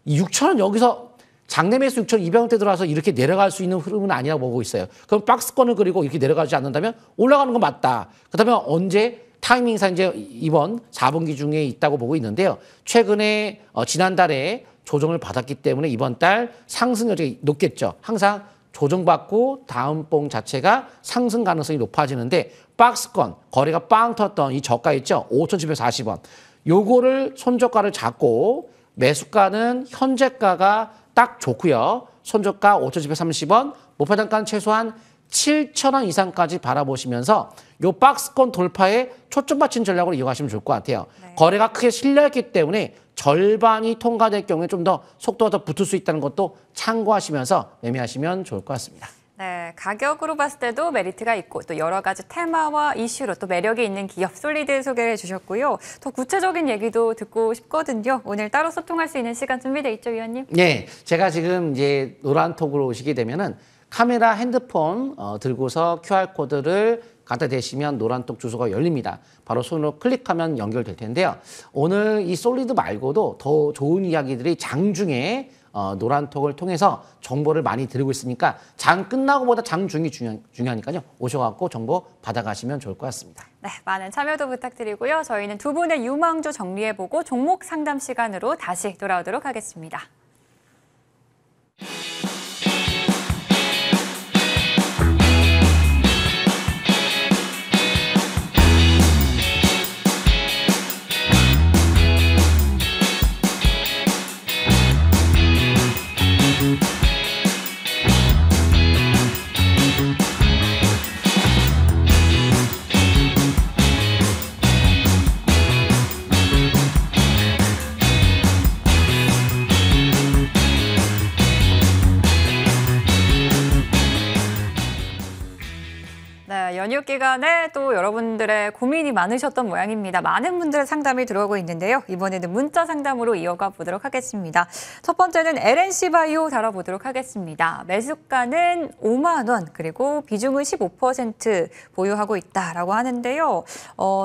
6,000원 여기서 장내 매수 6,200원대 들어와서 이렇게 내려갈 수 있는 흐름은 아니라고 보고 있어요. 그럼 박스권을 그리고 이렇게 내려가지 않는다면 올라가는 건 맞다. 그렇다면 언제 타이밍상 이제 이번 4분기 중에 있다고 보고 있는데요. 최근에 지난달에 조정을 받았기 때문에 이번 달 상승 여력이 높겠죠. 항상 조정받고 다음 봉 자체가 상승 가능성이 높아지는데 박스권 거래가 빵 터졌던 이 저가 있죠. 5,740원. 요거를 손저가를 잡고 매수가는 현재가가 딱 좋고요. 손저가 5,730원, 목표 단가는 최소한 7,000원 이상까지 바라보시면서 요 박스권 돌파에 초점 맞춘 전략으로 이용하시면 좋을 것 같아요. 네. 거래가 크게 실렸기 때문에 절반이 통과될 경우에 좀 더 속도가 더 붙을 수 있다는 것도 참고하시면서 매매하시면 좋을 것 같습니다. 네, 가격으로 봤을 때도 메리트가 있고 또 여러 가지 테마와 이슈로 또 매력이 있는 기업 솔리드 소개해 주셨고요. 더 구체적인 얘기도 듣고 싶거든요. 오늘 따로 소통할 수 있는 시간 준비돼 있죠, 위원님? 네, 제가 지금 이제 노란톡으로 오시게 되면은 카메라, 핸드폰 들고서 QR코드를 갖다 대시면 노란톡 주소가 열립니다. 바로 손으로 클릭하면 연결될 텐데요. 오늘 이 솔리드 말고도 더 좋은 이야기들이 장중에 노란톡을 통해서 정보를 많이 드리고 있으니까 장 끝나고보다 장중이 중요하니까요. 오셔갖고 정보 받아가시면 좋을 것 같습니다. 네, 많은 참여도 부탁드리고요. 저희는 두 분의 유망주 정리해보고 종목 상담 시간으로 다시 돌아오도록 하겠습니다. 연휴 기간에 또 여러분들의 고민이 많으셨던 모양입니다. 많은 분들의 상담이 들어오고 있는데요. 이번에는 문자 상담으로 이어가 보도록 하겠습니다. 첫 번째는 LNC바이오 다뤄보도록 하겠습니다. 매수가는 5만 원 그리고 비중은 15% 보유하고 있다라고 하는데요.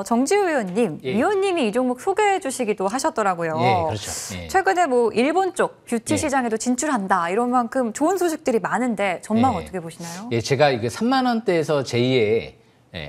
정지우 의원님, 예. 위원님이 이 종목 소개해 주시기도 하셨더라고요. 예, 그렇죠. 예. 최근에 뭐 일본 쪽 뷰티 예. 시장에도 진출한다 이런 만큼 좋은 소식들이 많은데 전망 예. 어떻게 보시나요? 예, 제가 이게 3만 원대에서 제2의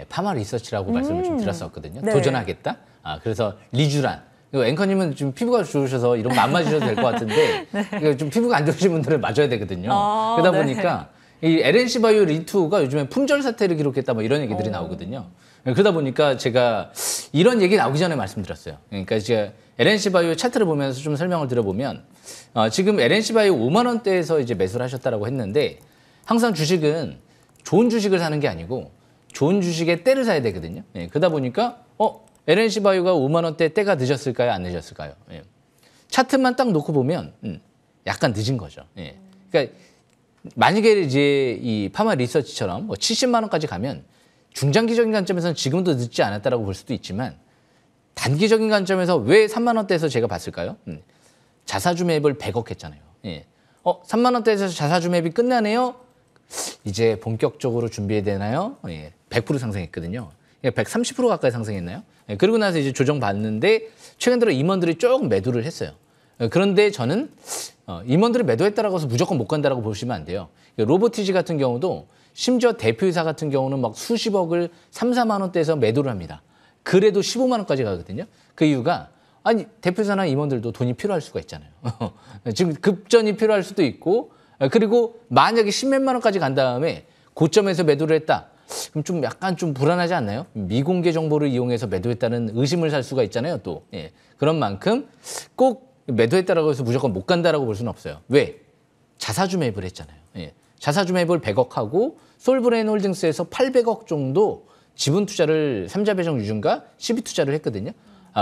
파마 리서치라고 말씀을 좀 드렸었거든요. 네. 도전하겠다. 그래서 리쥬란. 이거 앵커님은 좀 피부가 좋으셔서 이런 거 안 맞으셔도 될 것 같은데 네. 이거 좀 피부가 안 좋으신 분들은 맞아야 되거든요. 그러다 네. 보니까 이 LNC바이오 리투가 요즘에 품절 사태를 기록했다 뭐 이런 얘기들이 나오거든요. 그러다 보니까 제가 이런 얘기 나오기 전에 말씀드렸어요. 그러니까 이제 LNC바이오 차트를 보면서 좀 설명을 드려보면 지금 LNC바이오 5만 원대에서 이제 매수를 하셨다라고 했는데 항상 주식은 좋은 주식을 사는 게 아니고 좋은 주식의 때를 사야 되거든요. 예, 그러다 보니까 LNC바이오가 5만 원대 때가 늦었을까요? 안 늦었을까요? 예. 차트만 딱 놓고 보면 약간 늦은 거죠. 예. 그러니까 만약에 이제 이 파마 리서치처럼 뭐 70만 원까지 가면 중장기적인 관점에서는 지금도 늦지 않았다라고 볼 수도 있지만 단기적인 관점에서 왜 3만 원대에서 제가 봤을까요? 자사주 매입을 100억 했잖아요. 예. 3만 원대에서 자사주 매입이 끝나네요. 이제 본격적으로 준비해야 되나요? 예. 100% 상승했거든요. 130% 가까이 상승했나요? 예. 그리고 나서 이제 조정받는데 최근 들어 임원들이 조금 매도를 했어요. 그런데 저는 임원들이 매도했다라고 해서 무조건 못 간다라고 보시면 안 돼요. 로보티지 같은 경우도 심지어 대표이사 같은 경우는 막 수십억을 3, 4만 원대에서 매도를 합니다. 그래도 15만 원까지 가거든요. 그 이유가 아니 대표이사나 임원들도 돈이 필요할 수가 있잖아요. 지금 급전이 필요할 수도 있고 그리고 만약에 10몇만 원까지 간 다음에 고점에서 매도를 했다. 그럼 좀 약간 좀 불안하지 않나요? 미공개 정보를 이용해서 매도했다는 의심을 살 수가 있잖아요. 또 그런 만큼 꼭 매도했다라고 해서 무조건 못 간다라고 볼 수는 없어요. 왜? 자사주 매입을 했잖아요. 자사주 매입을 100억 하고 솔브레인 홀딩스에서 800억 정도 지분 투자를 삼자 배정 유증과 시비 투자를 했거든요.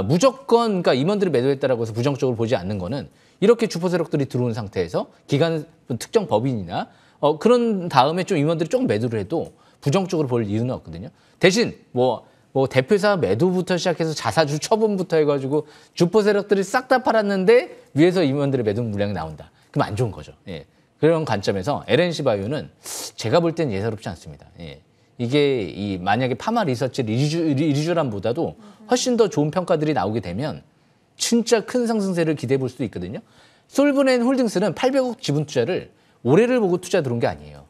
무조건 그러니까 임원들이 매도했다라고 해서 부정적으로 보지 않는 거는 이렇게 주포 세력들이 들어온 상태에서 기관 특정 법인이나 그런 다음에 좀 임원들이 조금 매도를 해도 부정적으로 볼 이유는 없거든요. 대신 뭐 대표이사 매도부터 시작해서 자사주 처분부터 해가지고 주포 세력들이 싹 다 팔았는데 위에서 임원들의 매도 물량이 나온다. 그럼 안 좋은 거죠. 예. 그런 관점에서 LNC 바이오는 제가 볼 땐 예사롭지 않습니다. 예. 이게 만약에 파마 리서치 리주람보다도 훨씬 더 좋은 평가들이 나오게 되면 진짜 큰 상승세를 기대해 볼 수도 있거든요. 솔브렌 홀딩스는 800억 지분 투자를 올해를 보고 투자 들어온 게 아니에요.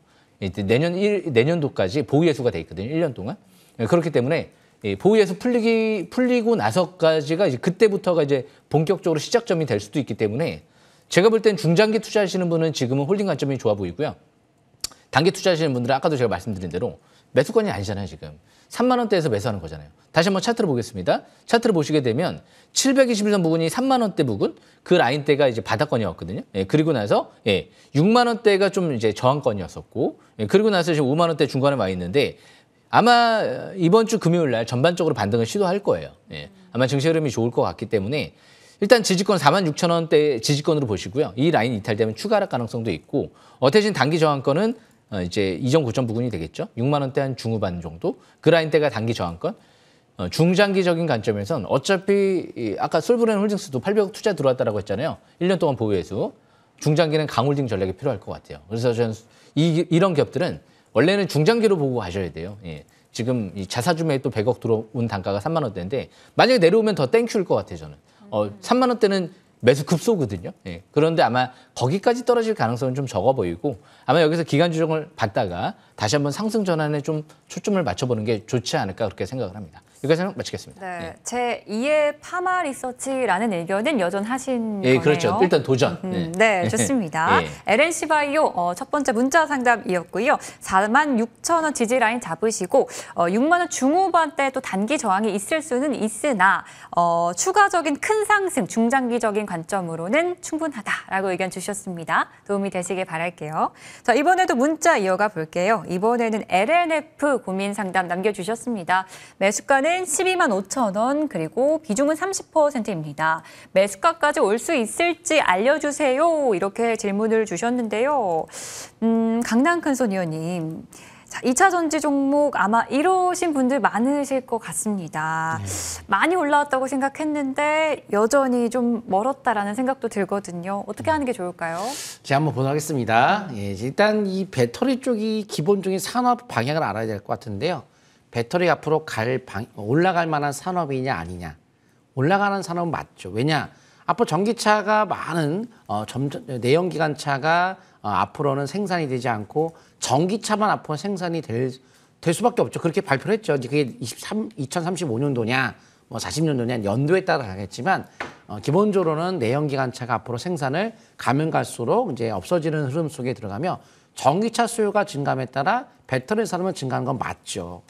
내년도까지 보유 예수가 돼 있거든요. 1년 동안. 그렇기 때문에 보유 예수 풀리고 나서까지가 이제 그때부터가 이제 본격적으로 시작점이 될 수도 있기 때문에 제가 볼 땐 중장기 투자하시는 분은 지금은 홀딩 관점이 좋아 보이고요. 단기 투자하시는 분들은 아까도 제가 말씀드린 대로 매수권이 아니잖아요, 지금. 3만 원대에서 매수하는 거잖아요. 다시 한번 차트를 보겠습니다. 차트를 보시게 되면 721선 부근이 3만 원대 부근, 그 라인대가 이제 바닥권이었거든요. 예, 그리고 나서 6만 원대가 좀 이제 저항권이었었고, 그리고 나서 지금 5만 원대 중간에 와 있는데 아마 이번 주 금요일 날 전반적으로 반등을 시도할 거예요. 예, 아마 증시 흐름이 좋을 것 같기 때문에 일단 지지권 46,000원대 지지권으로 보시고요. 이 라인 이탈되면 추가 하락 가능성도 있고, 대신 단기 저항권은 이제 이전 고점 부근이 되겠죠. 6만 원대 한 중후반 정도. 그 라인대가 단기 저항권. 중장기적인 관점에서는 어차피 아까 솔브렌 홀딩스도 800억 투자 들어왔다라고 했잖아요. 1년 동안 보유해서. 중장기는 강홀딩 전략이 필요할 것 같아요. 그래서 저는 이런 기업들은 원래는 중장기로 보고 가셔야 돼요. 예. 지금 이 자사주매에 또 100억 들어온 단가가 3만 원대인데 만약에 내려오면 더 땡큐일 것 같아요, 저는. 3만 원대는 매수 급소거든요. 예. 그런데 아마 거기까지 떨어질 가능성은 좀 적어 보이고 아마 여기서 기간 조정을 받다가 다시 한번 상승 전환에 좀 초점을 맞춰보는 게 좋지 않을까 그렇게 생각을 합니다. 여기까지 마치겠습니다. 네, 예. 제 2의 파마 리서치라는 의견은 여전하신 거네요. 그렇죠. 일단 도전. 네, 좋습니다. 예. LNC 바이오 첫 번째 문자 상담이었고요. 46,000원 지지 라인 잡으시고 6만 원 중후반대 또 단기 저항이 있을 수는 있으나 추가적인 큰 상승, 중장기적인 관점으로는 충분하다라고 의견 주셨습니다. 도움이 되시길 바랄게요. 자, 이번에도 문자 이어가 볼게요. 이번에는 LNF 고민 상담 남겨주셨습니다. 매수가는 12만 5천 원, 그리고 비중은 30%입니다. 매수가까지 올 수 있을지 알려주세요. 이렇게 질문을 주셨는데요. 강남 큰손 의원님. 자, 2차 전지 종목 아마 이러신 분들 많으실 것 같습니다. 많이 올라왔다고 생각했는데 여전히 좀 멀었다라는 생각도 들거든요. 어떻게 하는 게 좋을까요? 제가 한번 보도록 하겠습니다. 예, 일단 이 배터리 쪽이 기본적인 산업 방향을 알아야 될 것 같은데요. 배터리 앞으로 올라갈 만한 산업이냐 아니냐. 올라가는 산업은 맞죠. 왜냐? 앞으로 전기차가 많은 내연기관차가 앞으로는 생산이 되지 않고 전기차만 앞으로 생산이 될 수밖에 없죠. 그렇게 발표를 했죠. 그게 2035년도냐, 뭐 40년도냐 연도에 따라 다르겠지만 기본적으로는 내연기관차가 앞으로 생산을 가면 갈수록 이제 없어지는 흐름 속에 들어가며 전기차 수요가 증감에 따라 배터리 산업은 증가하는 건 맞죠.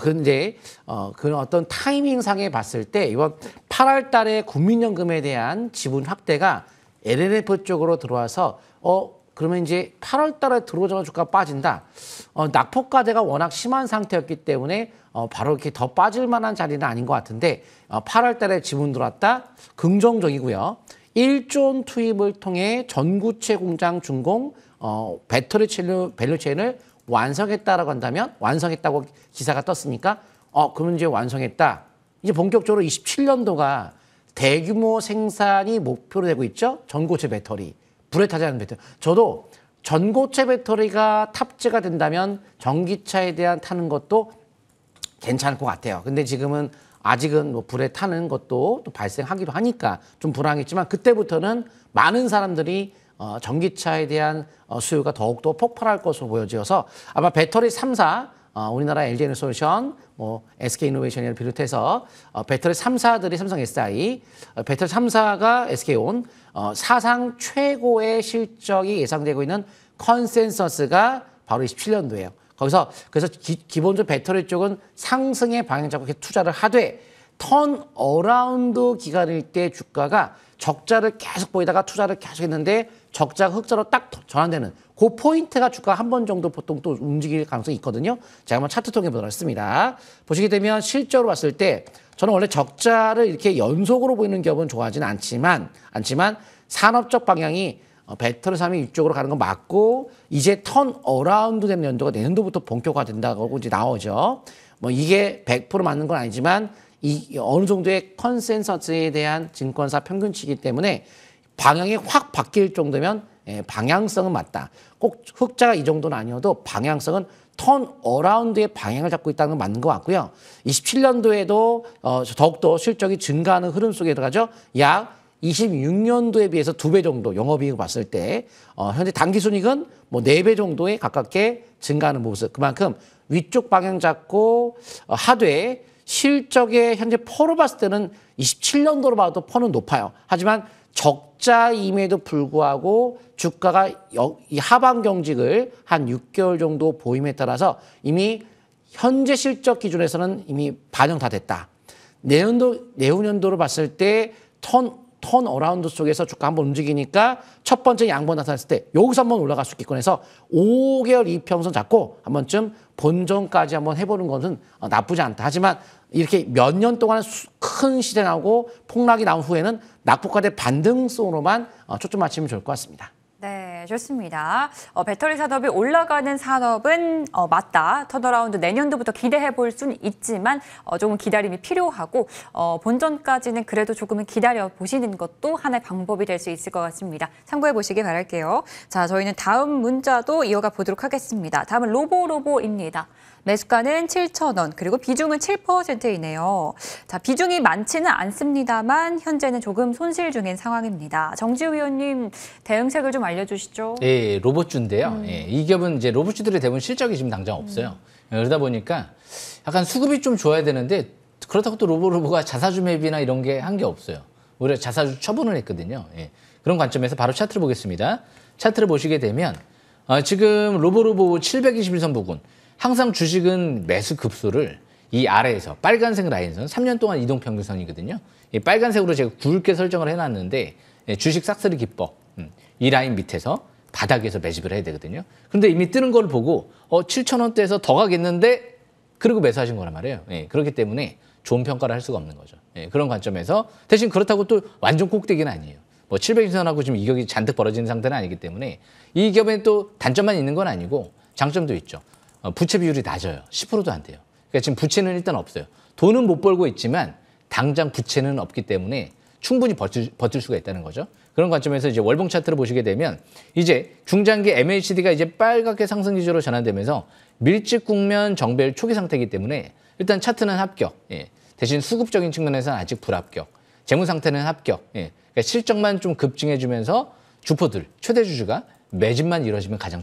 그런데 그 어떤 타이밍상에 봤을 때 이번 8월 달에 국민연금에 대한 지분 확대가 LNF 쪽으로 들어와서 그러면 이제 8월 달에 들어오자마자 주가가 빠진다. 낙폭과대가 워낙 심한 상태였기 때문에 바로 이렇게 더 빠질 만한 자리는 아닌 것 같은데 8월 달에 지분 들어왔다. 긍정적이고요. 1조 원 투입을 통해 전구체 공장 준공 배터리 밸류체인을 완성했다라고 한다면 완성했다고 기사가 떴으니까 그러면 이제 완성했다. 이제 본격적으로 27년도가 대규모 생산이 목표로 되고 있죠. 전고체 배터리. 불에 타지 않는 배터리. 저도 전고체 배터리가 탑재가 된다면 전기차에 대한 타는 것도 괜찮을 것 같아요. 근데 지금은 아직은 뭐 불에 타는 것도 또 발생하기도 하니까 좀 불안하겠지만 그때부터는 많은 사람들이 전기차에 대한 수요가 더욱더 폭발할 것으로 보여져서 아마 배터리 3사, 우리나라 LG에너솔루션, 뭐 SK이노베이션을 비롯해서 배터리 3사들이 삼성 SI, 배터리 3사가 SK온 사상 최고의 실적이 예상되고 있는 컨센서스가 바로 27년도예요. 그래서 기본적으로 배터리 쪽은 상승의 방향 잡고 이렇게 투자를 하되 턴 어라운드 기간일 때 주가가 적자를 계속 보이다가 투자를 계속 했는데 적자가 흑자로 딱 전환되는 그 포인트가 주가 한 번 정도 보통 또 움직일 가능성이 있거든요. 제가 한번 차트 통해 보도록 하겠습니다. 보시게 되면 실적으로 봤을 때 저는 원래 적자를 이렇게 연속으로 보이는 기업은 좋아하지는 않지만 산업적 방향이 배터리 산업이 이쪽으로 가는 거 맞고 이제 턴 어라운드 되는 연도가 내년도부터 본격화 된다고 이제 나오죠. 뭐 이게 100% 맞는 건 아니지만 이 어느 정도의 컨센서스에 대한 증권사 평균치이기 때문에 방향이 확 바뀔 정도면 방향성은 맞다. 꼭 흑자가 이 정도는 아니어도 방향성은 턴 어라운드의 방향을 잡고 있다는 건 맞는 것 같고요. 27년도에도 더욱더 실적이 증가하는 흐름 속에 들어가죠. 약 26년도에 비해서 2배 정도 영업이익을 봤을 때 현재 당기순이익은 뭐 4배 정도에 가깝게 증가하는 모습. 그만큼 위쪽 방향 잡고 하되 실적의 현재 퍼로 봤을 때는 27년도로 봐도 퍼는 높아요. 하지만 적자임에도 불구하고 주가가 이 하방 경직을 한 6개월 정도 보임에 따라서 이미 현재 실적 기준에서는 이미 반영 다 됐다. 내후년도로 봤을 때 턴 어라운드 속에서 주가 한번 움직이니까 첫 번째 양번 나타났을 때 여기서 한번 올라갈 수 있겠군 해서 5개월 이평선 잡고 한 번쯤 본전까지 한번 해보는 것은 나쁘지 않다. 하지만 이렇게 몇 년 동안 큰 시대나고 폭락이 나온 후에는 낙폭과대 반등성으로만 초점 맞추면 좋을 것 같습니다. 네, 좋습니다. 배터리 산업이 올라가는 산업은 맞다. 턴어라운드 내년도부터 기대해 볼 수는 있지만 조금 기다림이 필요하고 본전까지는 그래도 조금은 기다려 보시는 것도 하나의 방법이 될 수 있을 것 같습니다. 참고해 보시기 바랄게요. 자, 저희는 다음 문자도 이어가 보도록 하겠습니다. 다음은 로보입니다. 매수가는 7,000원, 그리고 비중은 7%이네요. 자, 비중이 많지는 않습니다만 현재는 조금 손실 중인 상황입니다. 정지우 위원님, 대응책을 좀 알려주시죠. 예, 로봇주인데요. 예, 이 기업은 이제 로봇주들의 대부분 실적이 지금 당장 없어요. 그러다 보니까 약간 수급이 좀 좋아야 되는데 그렇다고 또 로보가 자사주 매입이나 이런 게 한 게 없어요. 오히려 자사주 처분을 했거든요. 예, 그런 관점에서 바로 차트를 보겠습니다. 차트를 보시게 되면 지금 로보 721선 부근 항상 주식은 매수 급소를 이 아래에서 빨간색 라인선 3년 동안 이동평균선이거든요. 이 빨간색으로 제가 굵게 설정을 해놨는데 주식 싹쓸이 기법 이 라인 밑에서 바닥에서 매집을 해야 되거든요. 그런데 이미 뜨는 걸 보고 7,000원대에서 더 가겠는데 그리고 매수하신 거란 말이에요. 예, 그렇기 때문에 좋은 평가를 할 수가 없는 거죠. 예, 그런 관점에서 대신 그렇다고 또 완전 꼭대기는 아니에요. 뭐 720선하고 지금 이격이 잔뜩 벌어지는 상태는 아니기 때문에 이 기업에는 또 단점만 있는 건 아니고 장점도 있죠. 부채 비율이 낮아요. 10%도 안 돼요. 그러니까 지금 부채는 일단 없어요. 돈은 못 벌고 있지만 당장 부채는 없기 때문에 충분히 버틸 수가 있다는 거죠. 그런 관점에서 이제 월봉 차트를 보시게 되면 이제 중장기 MACD가 이제 빨갛게 상승 기조로 전환되면서 밀집 국면 정배열 초기 상태이기 때문에 일단 차트는 합격. 예. 대신 수급적인 측면에서는 아직 불합격. 재무 상태는 합격. 예. 그러니까 실적만 좀 급증해주면서 주포들, 최대 주주가 매집만 이루어지면 가장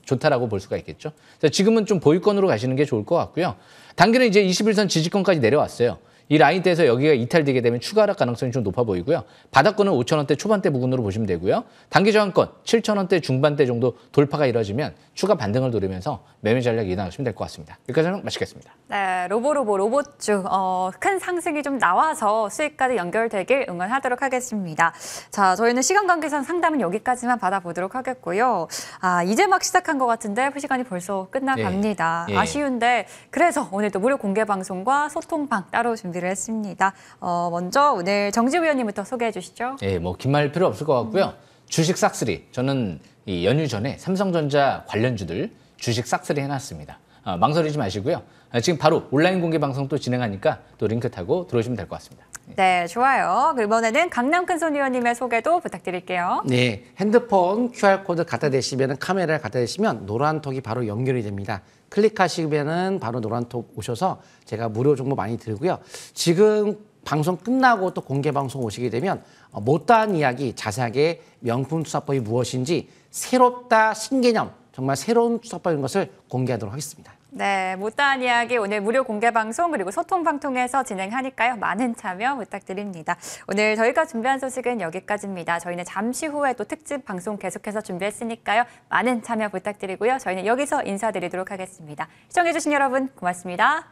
좋다라고 볼 수가 있겠죠. 지금은 좀 보유권으로 가시는 게 좋을 것 같고요. 단기는 이제 21선 지지권까지 내려왔어요. 이 라인대에서 여기가 이탈되게 되면 추가 하락 가능성이 좀 높아 보이고요. 바닥권은 5,000원대 초반대 부근으로 보시면 되고요. 단기 저항권 7,000원대 중반대 정도 돌파가 이루어지면 추가 반등을 노리면서 매매 전략 이해나가시면 될 것 같습니다. 여기까지는 마치겠습니다. 네, 로봇주 큰 상승이 좀 나와서 수익까지 연결되길 응원하도록 하겠습니다. 자, 저희는 시간 관계상 상담은 여기까지만 받아보도록 하겠고요. 이제 막 시작한 것 같은데 시간이 벌써 끝나갑니다. 예. 아쉬운데 그래서 오늘 또 무료 공개 방송과 소통방 따로 준비를 했습니다. 먼저 오늘 정지우 위원님부터 소개해 주시죠. 예, 뭐 긴 말 필요 없을 것 같고요. 주식 싹쓸이. 저는 이 연휴 전에 삼성전자 관련주들 주식 싹쓸이 해놨습니다. 망설이지 마시고요. 지금 바로 온라인 공개 방송 또 진행하니까 또 링크 타고 들어오시면 될 것 같습니다. 네, 좋아요. 이번에는 강남 큰손 위원님의 소개도 부탁드릴게요. 네, 핸드폰 QR코드 갖다 대시면 카메라를 갖다 대시면 노란톡이 바로 연결이 됩니다. 클릭하시면 바로 노란톡 오셔서 제가 무료 정보 많이 드리고요. 지금 방송 끝나고 또 공개 방송 오시게 되면 못다한 이야기 자세하게 명품 투자법이 무엇인지 새롭다 신개념 정말 새로운 투자법인 것을 공개하도록 하겠습니다. 네, 못다한 이야기 오늘 무료 공개 방송 그리고 소통방 통해서 진행하니까요. 많은 참여 부탁드립니다. 오늘 저희가 준비한 소식은 여기까지입니다. 저희는 잠시 후에 또 특집 방송 계속해서 준비했으니까요. 많은 참여 부탁드리고요. 저희는 여기서 인사드리도록 하겠습니다. 시청해주신 여러분 고맙습니다.